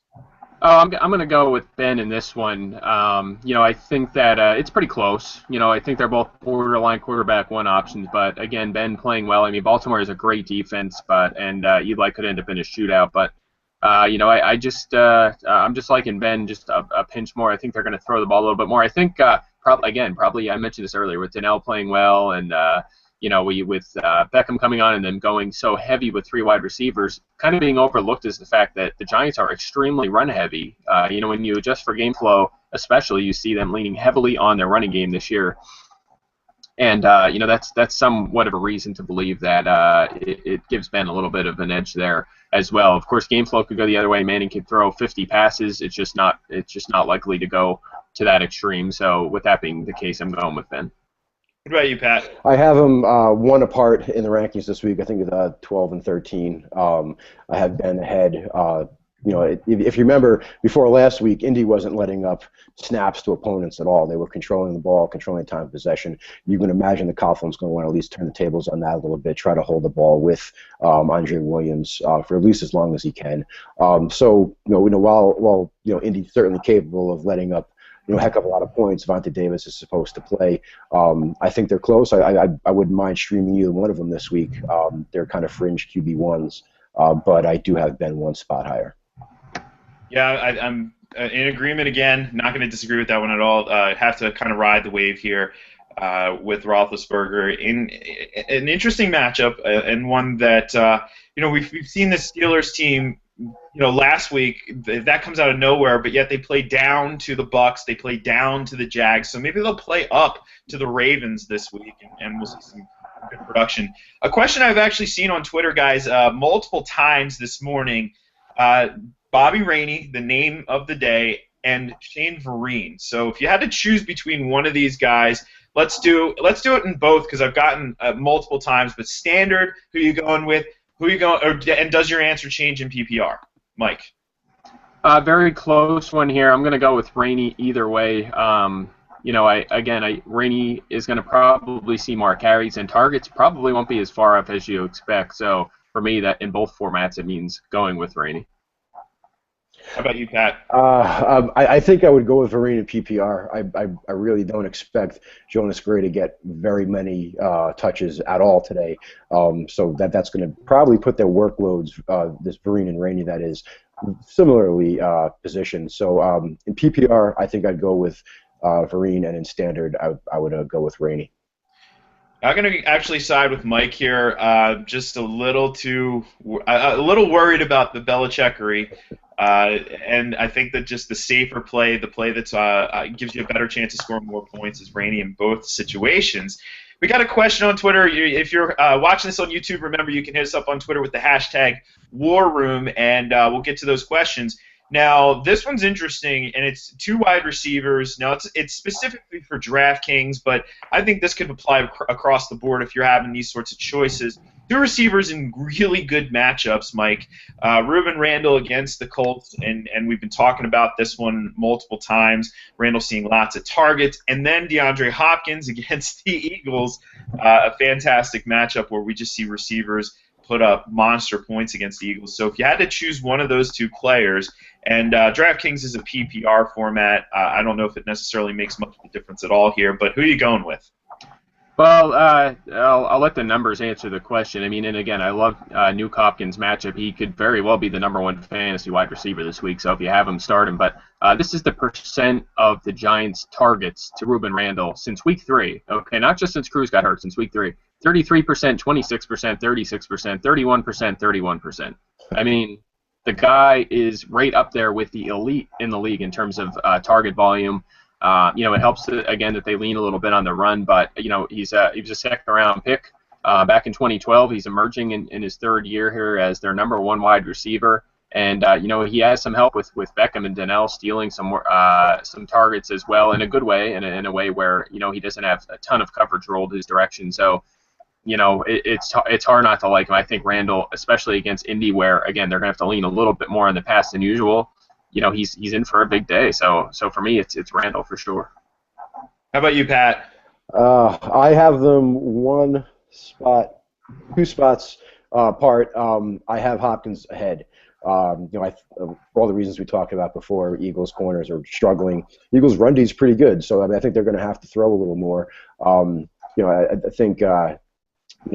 Oh, I'm going to go with Ben in this one. I think that it's pretty close. I think they're both borderline quarterback 1 options, but again, Ben playing well. I mean, Baltimore is a great defense, and Eli could end up in a shootout, but I'm just liking Ben just a pinch more. I think they're going to throw the ball a little bit more. I think probably I mentioned this earlier with Donnell playing well, and with Beckham coming on and then going so heavy with 3 wide receivers, kind of being overlooked is the fact that the Giants are extremely run heavy. When you adjust for game flow, especially, you see them leaning heavily on their running game this year. And that's somewhat of a reason to believe that it gives Ben a little bit of an edge there as well. Of course, game flow could go the other way. Manning could throw 50 passes. It's just not likely to go to that extreme. So with that being the case, I'm going with Ben. What about you, Pat? I have them one apart in the rankings this week. I think 12 and 13. I have Ben ahead. If you remember, before last week, Indy wasn't letting up snaps to opponents at all. They were controlling the ball, controlling time of possession. You can imagine that Coughlin's going to want to at least turn the tables on that a little bit, try to hold the ball with Andre Williams for at least as long as he can. While Indy's certainly capable of letting up a heck of a lot of points, Vontae Davis is supposed to play. I think they're close. I wouldn't mind streaming either one of them this week. They're kind of fringe QB1s, but I do have Ben one spot higher. Yeah, I'm in agreement again. Not going to disagree with that one at all. Have to kind of ride the wave here with Roethlisberger in an interesting matchup and one that we've seen the Steelers team. Last week that comes out of nowhere, but yet they play down to the Bucks, they play down to the Jags, so maybe they'll play up to the Ravens this week, and we'll see some good production. A question I've actually seen on Twitter, guys, multiple times this morning. Bobby Rainey, the name of the day, and Shane Vereen. So if you had to choose between one of these guys, let's do it in both because I've gotten multiple times. But standard, who you going with? Who you going? And does your answer change in PPR, Mike? Very close one here. I'm going to go with Rainey either way. Rainey is going to probably see more carries and targets. Probably won't be as far up as you expect. So for me, that in both formats, it means going with Rainey. How about you, Pat? I think I would go with Vereen in PPR. I really don't expect Jonas Gray to get very many touches at all today. So that's going to probably put their workloads, this Vereen and Rainey, that is, similarly positioned. So in PPR, I think I'd go with Vereen, and in standard, I would go with Rainey. I'm going to actually side with Mike here. Just a little worried about the Belichickery. And I think that just the safer play, the play that gives you a better chance of scoring more points, is Rainey in both situations. We got a question on Twitter. If you're watching this on YouTube, remember you can hit us up on Twitter with the hashtag WarRoom, and we'll get to those questions. Now, this one's interesting, and it's two wide receivers. Now, it's specifically for DraftKings, but I think this could apply across the board if you're having these sorts of choices. Two receivers in really good matchups, Mike. Ruben Randle against the Colts, and we've been talking about this one multiple times. Randle seeing lots of targets. And then DeAndre Hopkins against the Eagles, a fantastic matchup where we just see receivers put up monster points against the Eagles. So if you had to choose one of those two players, and DraftKings is a PPR format, I don't know if it necessarily makes much of a difference at all here, but who are you going with? Well, I'll let the numbers answer the question. I mean, and again, I love Nuke Hopkins' matchup. He could very well be the #1 fantasy wide receiver this week, so if you have him, start him. But this is the percent of the Giants' targets to Ruben Randle since week 3. Okay, not just since Cruz got hurt, since week 3. 33%, 26%, 36%, 31%, 31%. I mean, the guy is right up there with the elite in the league in terms of target volume. It helps again that they lean a little bit on the run, but he was a second-round pick back in 2012. He's emerging in his third year here as their #1 wide receiver, and he has some help with Beckham and Donnell stealing some targets as well in a good way, in a way where he doesn't have a ton of coverage rolled his direction. So it's hard not to like him. I think Randle, especially against Indy, where again they're gonna have to lean a little bit more on the pass than usual. He's in for a big day. So for me, it's Randle for sure. How about you, Pat? I have them two spots apart. I have Hopkins ahead. For all the reasons we talked about before, Eagles corners are struggling. Eagles run D is pretty good, so I think they're going to have to throw a little more. I think.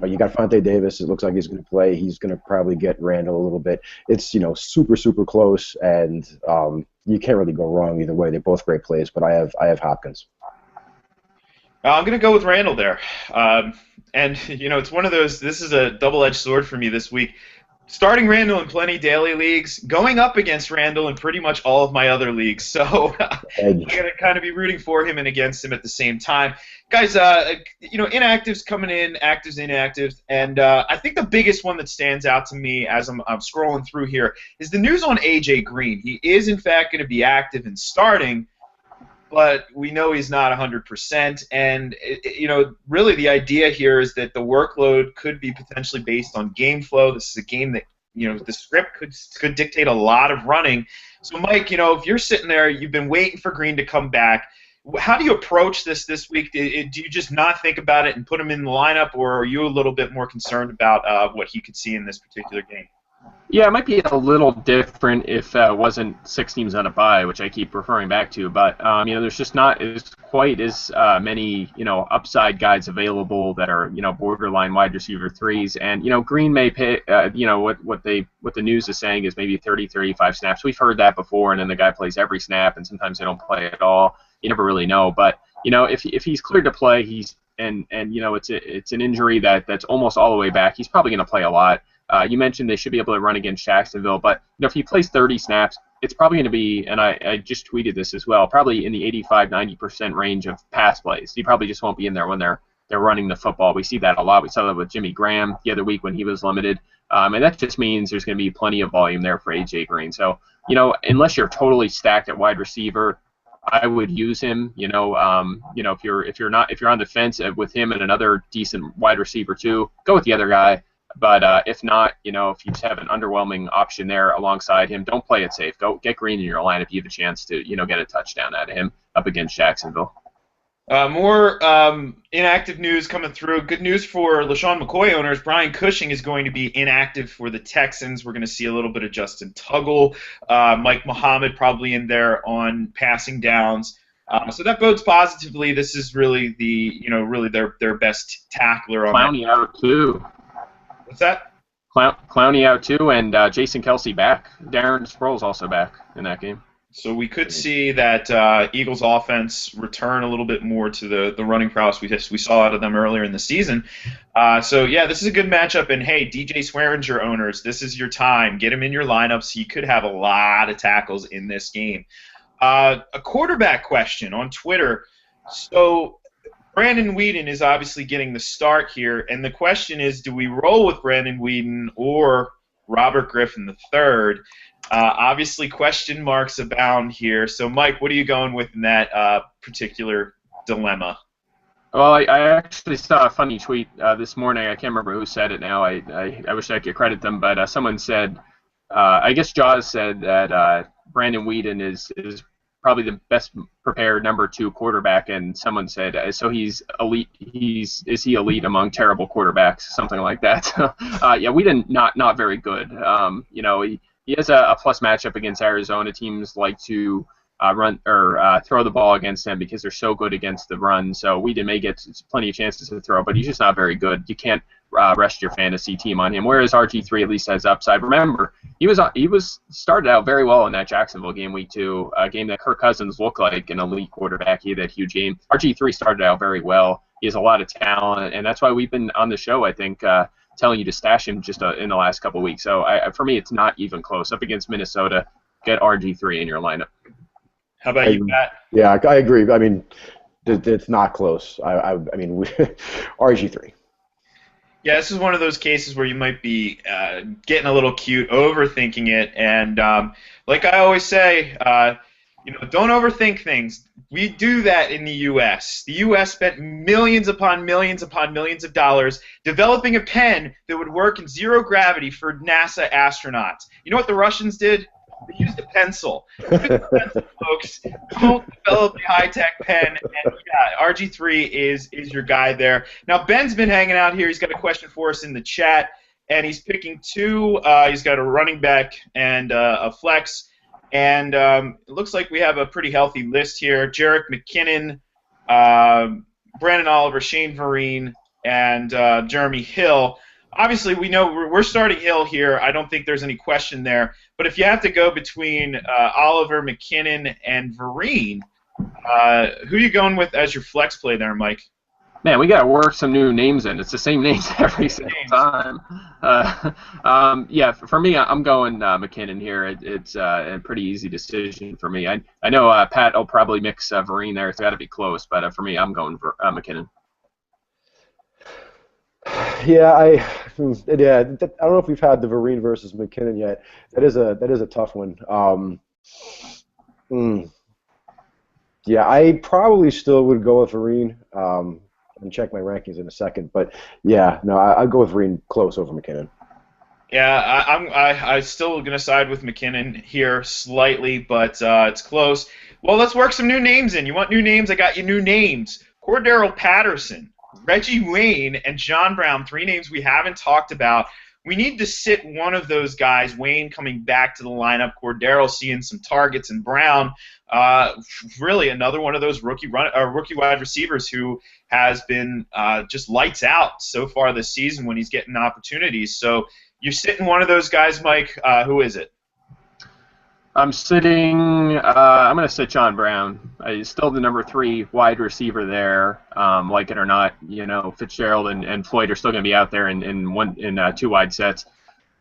You got Vontae Davis. It looks like he's going to play. He's going to probably get Randle a little bit. It's super, super close, and you can't really go wrong either way. They're both great plays, but I have Hopkins. I'm going to go with Randle there. And it's one of those. This is a double-edged sword for me this week. starting Randall in plenty daily leagues, going up against Randall in pretty much all of my other leagues. So I'm going to kind of be rooting for him and against him at the same time. Guys, inactives coming in, actives, inactives, and I think the biggest one that stands out to me as I'm scrolling through here is the news on A.J. Green. He is, in fact, going to be active and starting, but we know he's not 100%. And, really the idea here is that the workload could be potentially based on game flow. This is a game that, the script could dictate a lot of running. So, Mike, if you're sitting there, you've been waiting for Green to come back. How do you approach this week? Do you just not think about it and put him in the lineup, or are you a little bit more concerned about what he could see in this particular game? Yeah, it might be a little different if it wasn't 6 teams on a bye, which I keep referring back to. But there's just not quite as many upside guys available that are borderline wide receiver 3s. And Green may pay what the news is saying is maybe 30, 35 snaps. We've heard that before, and then the guy plays every snap, and sometimes they don't play at all. You never really know. But if he's cleared to play, it's an injury that's almost all the way back. He's probably going to play a lot. You mentioned they should be able to run against Jacksonville, but if he plays 30 snaps, it's probably going to be, and I just tweeted this as well, probably in the 85-90% range of pass plays. He probably just won't be in there when they're running the football. We see that a lot. We saw that with Jimmy Graham the other week when he was limited, and that just means there's going to be plenty of volume there for A.J. Green. So unless you're totally stacked at wide receiver, I would use him. If you're on the fence with him and another decent wide receiver too, go with the other guy. But if not, if you just have an underwhelming option there alongside him, don't play it safe. Go get Green in your lineup. You have a chance to, get a touchdown out of him up against Jacksonville. More inactive news coming through. Good news for LaShawn McCoy owners. Brian Cushing is going to be inactive for the Texans. We're going to see a little bit of Justin Tuggle. Mike Muhammad probably in there on passing downs. So that bodes positively. This is really their best tackler on Clowney out too. What's that? Clowney out too, and Jason Kelce back. Darren Sproles also back in that game. So we could see that Eagles offense return a little bit more to the running prowess we saw out of them earlier in the season. This is a good matchup. And hey, DJ Swearinger owners, this is your time. Get him in your lineups. You could have a lot of tackles in this game. A quarterback question on Twitter. So Brandon Weeden is obviously getting the start here, and the question is, do we roll with Brandon Weeden or Robert Griffin III? Obviously, question marks abound here. So, Mike, what are you going with in that particular dilemma? Well, I actually saw a funny tweet this morning. I can't remember who said it now. I wish I could credit them, but someone said, I guess Jaws said that Brandon Weeden is probably the best prepared number 2 quarterback, and someone said, so he's elite. Is he elite among terrible quarterbacks? Something like that. Weeden not very good. He has a plus matchup against Arizona. Teams like to run or throw the ball against them because they're so good against the run. So Weeden may get plenty of chances to throw, but he's just not very good. You can't rest your fantasy team on him. Whereas RG3 at least has upside. Remember, he was started out very well in that Jacksonville game week 2, a game that Kirk Cousins looked like an elite quarterback. He had that huge game. RG3 started out very well. He has a lot of talent, and that's why we've been on the show, I think, telling you to stash him just in the last couple of weeks. So for me, it's not even close. Up against Minnesota, get RG3 in your lineup. How about you, Matt? Yeah, I agree. I mean, it's not close. I mean, RG3. Yeah, this is one of those cases where you might be getting a little cute, overthinking it, and like I always say, don't overthink things. We do that in the U.S. The U.S. spent millions upon millions upon millions of dollars developing a pen that would work in zero gravity for NASA astronauts. You know what the Russians did? They used a pencil. Use a pencil, folks. Don't develop a high-tech pen. And yeah, RG3 is your guy there. Now, Ben's been hanging out here. He's got a question for us in the chat, and he's picking 2. He's got a running back and a flex. And it looks like we have a pretty healthy list here. Jerick McKinnon, Brandon Oliver, Shane Vereen, and Jeremy Hill. Obviously, we know we're starting Hill here. I don't think there's any question there. But if you have to go between Oliver, McKinnon, and Vereen, who are you going with as your flex play there, Mike? Man, we got to work some new names in. It's the same names every single time. Yeah, for me, I'm going McKinnon here. It's a pretty easy decision for me. I know Pat will probably mix Vereen there. It's got to be close, but for me, I'm going for McKinnon. Yeah, I don't know if we've had the Vereen versus McKinnon yet. That is a tough one. Yeah, I probably still would go with Vereen. And check my rankings in a second, but yeah, no, I'd go with Vereen close over McKinnon. Yeah, I'm still going to side with McKinnon here slightly, but it's close. Well, let's work some new names in. You want new names? I got you new names. Cordero Patterson, Reggie Wayne, and John Brown, 3 names we haven't talked about. We need to sit one of those guys, Wayne coming back to the lineup, Cordero seeing some targets, and Brown, really another one of those rookie wide receivers who has been just lights out so far this season when he's getting opportunities. So you're sitting one of those guys, Mike. Who is it? I'm sitting. I'm going to sit John Brown. He's still the number 3 wide receiver there. Like it or not, Fitzgerald and Floyd are still going to be out there in 2 wide sets.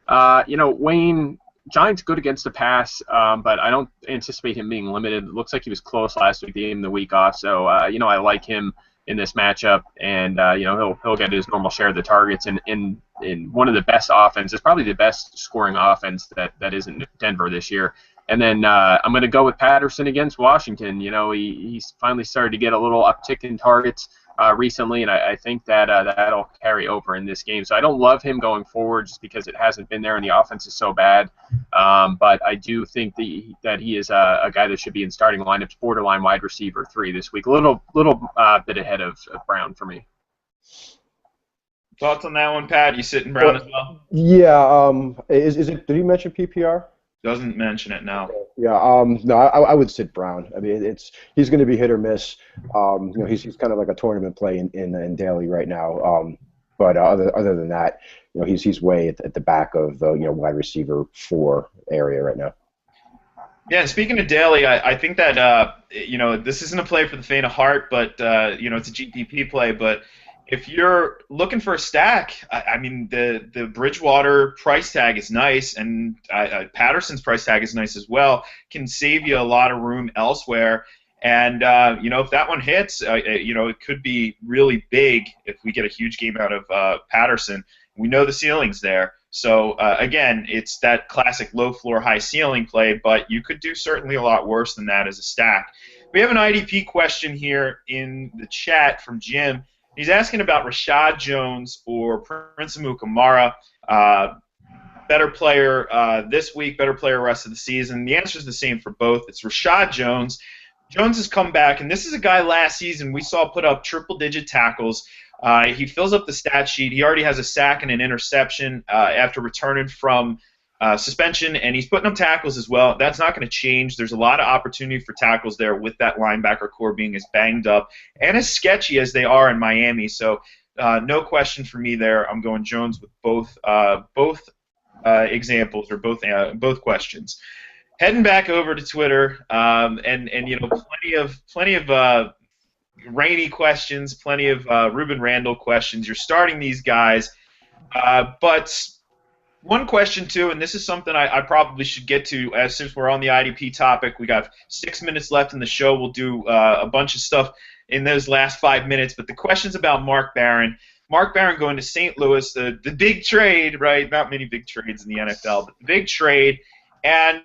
Wayne, Giants good against the pass, but I don't anticipate him being limited. It looks like he was close last week, the week off. So I like him in this matchup, and he'll get his normal share of the targets in one of the best offenses, probably the best scoring offense that is in Denver this year. And then I'm going to go with Patterson against Washington. He's finally started to get a little uptick in targets recently, and I think that'll carry over in this game. So I don't love him going forward just because it hasn't been there and the offense is so bad. But I do think that he is a guy that should be in starting lineups, borderline wide receiver 3 this week. A little bit ahead of Brown for me. Thoughts on that one, Pat? You sitting Brown as well? Yeah. Is it? Did he mention PPR? Doesn't mention it now. Yeah. No, I would sit Brown. I mean, he's going to be hit or miss. He's kind of like a tournament play in daily right now. But other than that, he's way at the back of the wide receiver 4 area right now. Yeah, speaking of daily, I think that this isn't a play for the faint of heart, but it's a GPP play. But if you're looking for a stack, I mean, the Bridgewater price tag is nice, and Patterson's price tag is nice as well. Can save you a lot of room elsewhere. And, if that one hits, it could be really big if we get a huge game out of Patterson. We know the ceiling's there. So, again, it's that classic low floor, high ceiling play, but you could do certainly a lot worse than that as a stack. We have an IDP question here in the chat from Jim. He's asking about Rashad Jones or Prince Amukamara. Better player this week, better player rest of the season. The answer is the same for both. It's Rashad Jones. Jones has come back, and this is a guy last season we saw put up triple-digit tackles. He fills up the stat sheet. He already has a sack and an interception after returning from suspension, and he's putting up tackles as well. That's not going to change. There's a lot of opportunity for tackles there with that linebacker core being as banged up and as sketchy as they are in Miami. So no question for me there. I'm going Jones with both examples or both questions. Heading back over to Twitter, and plenty of rainy questions, plenty of Ruben Randall questions. You're starting these guys, but one question too, and this is something I probably should get to since we're on the IDP topic. We got 6 minutes left in the show. We'll do a bunch of stuff in those last 5 minutes. But the question's about Mark Barron. Mark Barron going to St. Louis, the big trade, right? Not many big trades in the NFL, but the big trade. And,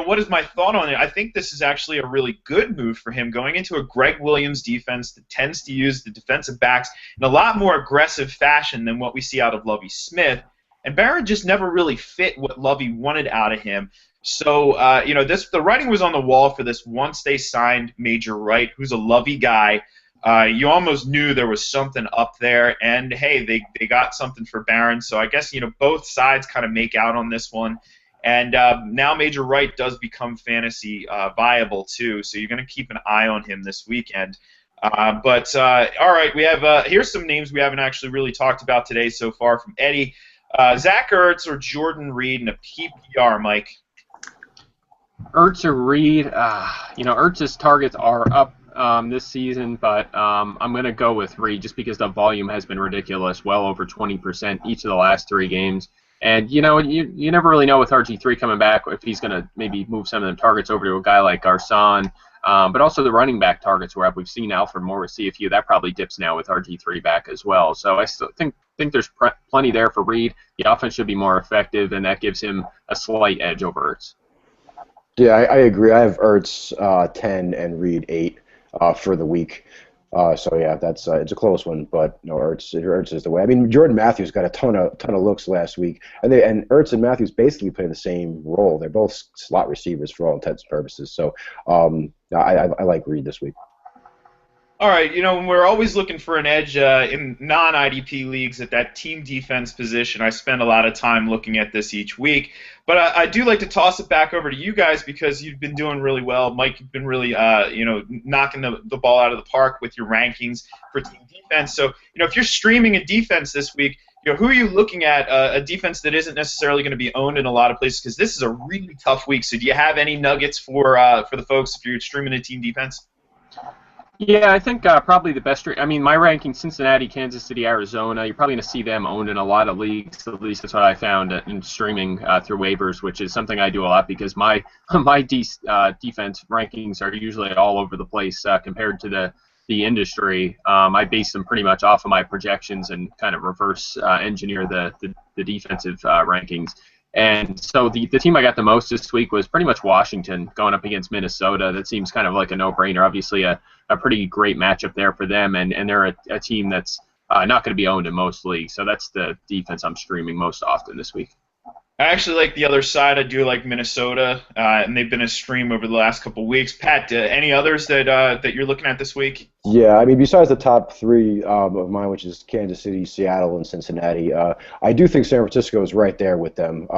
what is my thought on it? I think this is actually a really good move for him going into a Greg Williams defense that tends to use the defensive backs in a lot more aggressive fashion than what we see out of Lovie Smith. And Barron just never really fit what Lovie wanted out of him. So, the writing was on the wall for this once they signed Major Wright, who's a Lovie guy. You almost knew there was something up there. And, hey, they got something for Barron. So I guess, both sides kind of make out on this one. And now Major Wright does become fantasy viable, too. So you're going to keep an eye on him this weekend. All right, we have here's some names we haven't actually really talked about today so far from Eddie. Zach Ertz or Jordan Reed in a PPR, Mike? Ertz or Reed? Ertz's targets are up this season, but I'm going to go with Reed just because the volume has been ridiculous, well over 20% each of the last 3 games. And, you never really know with RG3 coming back if he's going to maybe move some of them targets over to a guy like Garcon. But also the running back targets were up. We've seen Alfred Morris see a few. That probably dips now with RG3 back as well. So I still think there's plenty there for Reed. The offense should be more effective, and that gives him a slight edge over Ertz. Yeah, I agree. I have Ertz 10 and Reed 8 for the week. So yeah, that's it's a close one, but no, Ertz is the way. I mean, Jordan Matthews got a ton of looks last week, and Ertz and Matthews basically play the same role. They're both slot receivers for all intents and purposes. So I like Reed this week. All right, we're always looking for an edge in non-IDP leagues at that team defense position. I spend a lot of time looking at this each week. But I do like to toss it back over to you guys because you've been doing really well. Mike, you've been really, knocking the ball out of the park with your rankings for team defense. So, if you're streaming a defense this week, who are you looking at, a defense that isn't necessarily going to be owned in a lot of places? Because this is a really tough week. So do you have any nuggets for the folks if you're streaming a team defense? Yeah, I think probably the best. I mean, my ranking: Cincinnati, Kansas City, Arizona. You're probably going to see them owned in a lot of leagues. At least that's what I found in streaming through waivers, which is something I do a lot because my defense rankings are usually all over the place compared to the industry. I base them pretty much off of my projections and kind of reverse engineer the defensive rankings. And so the team I got the most this week was pretty much Washington going up against Minnesota. That seems kind of like a no-brainer. Obviously, a pretty great matchup there for them, and they're a team that's not going to be owned in most leagues. So that's the defense I'm streaming most often this week. I actually like the other side. I do like Minnesota, and they've been a stream over the last couple of weeks. Pat, any others that you're looking at this week? Yeah, I mean, besides the top 3 of mine, which is Kansas City, Seattle, and Cincinnati, I do think San Francisco is right there with them.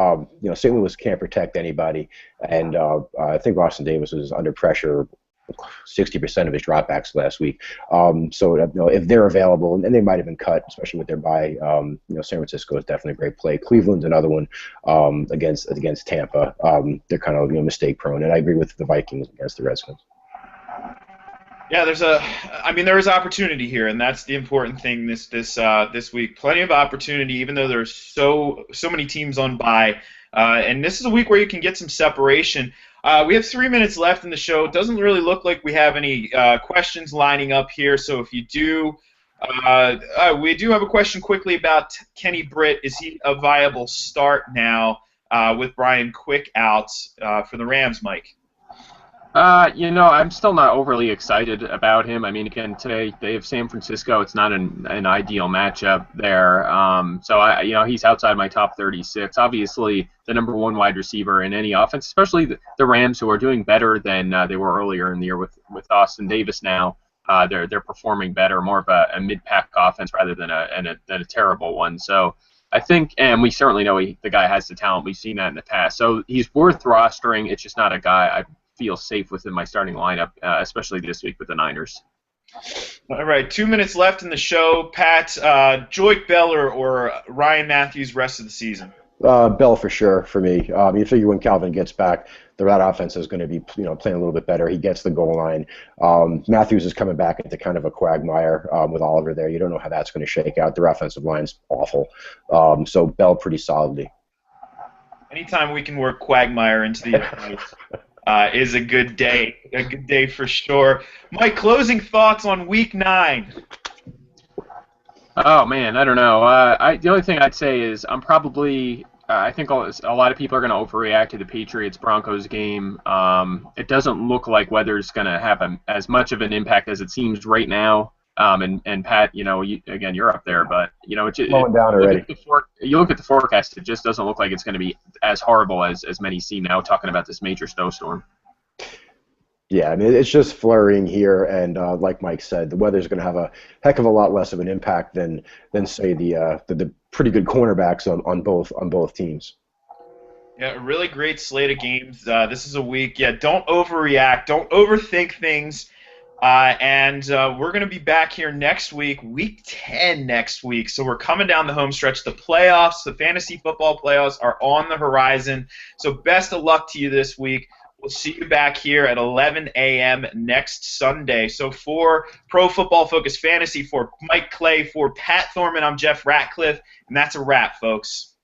St. Louis can't protect anybody, and I think Austin Davis was under pressure 60% of his dropbacks last week. So if they're available, and they might have been cut, especially with their bye, San Francisco is definitely a great play. Cleveland's another one against Tampa. They're kind of mistake prone, and I agree with the Vikings against the Redskins. Yeah, there is opportunity here, and that's the important thing this week. Plenty of opportunity, even though there's so many teams on bye, and this is a week where you can get some separation. We have 3 minutes left in the show. It doesn't really look like we have any questions lining up here, so if you do, we do have a question quickly about Kenny Britt. Is he a viable start now with Brian Quick out for the Rams, Mike? I'm still not overly excited about him. I mean, again, today they have San Francisco. It's not an ideal matchup there. So he's outside my top 36. Obviously, the number 1 wide receiver in any offense, especially the Rams, who are doing better than they were earlier in the year with Austin Davis now. They're performing better, more of a mid-pack offense rather than a terrible one. So I think, and we certainly know the guy has the talent. We've seen that in the past. So he's worth rostering. It's just not a guy I feel safe within my starting lineup, especially this week with the Niners. All right, 2 minutes left in the show. Pat, Joique Bell or Ryan Matthews rest of the season? Bell for sure for me. You figure when Calvin gets back, the Rat offense is going to be playing a little bit better. He gets the goal line. Matthews is coming back into kind of a quagmire with Oliver there. You don't know how that's going to shake out. Their offensive line's awful. So Bell pretty solidly. Anytime we can work quagmire into the is a good day for sure. Mike, closing thoughts on Week 9. Oh man, I don't know. The only thing I'd say is I think a lot of people are going to overreact to the Patriots-Broncos game. It doesn't look like weather's going to have as much of an impact as it seems right now. And Pat, you're up there, but it's slowing down already. You look at the forecast; it just doesn't look like it's going to be as horrible as many see now, talking about this major snowstorm. Yeah, I mean it's just flurrying here, and like Mike said, the weather's going to have a heck of a lot less of an impact than say the pretty good cornerbacks on both teams. Yeah, a really great slate of games. This is a week. Yeah, don't overreact. Don't overthink things. And we're going to be back here next week, Week 10 next week. So we're coming down the home stretch. The playoffs, the fantasy football playoffs are on the horizon. So best of luck to you this week. We'll see you back here at 11 a.m. next Sunday. So for Pro Football Focus Fantasy, for Mike Clay, for Pat Thorman, I'm Jeff Ratcliffe, and that's a wrap, folks.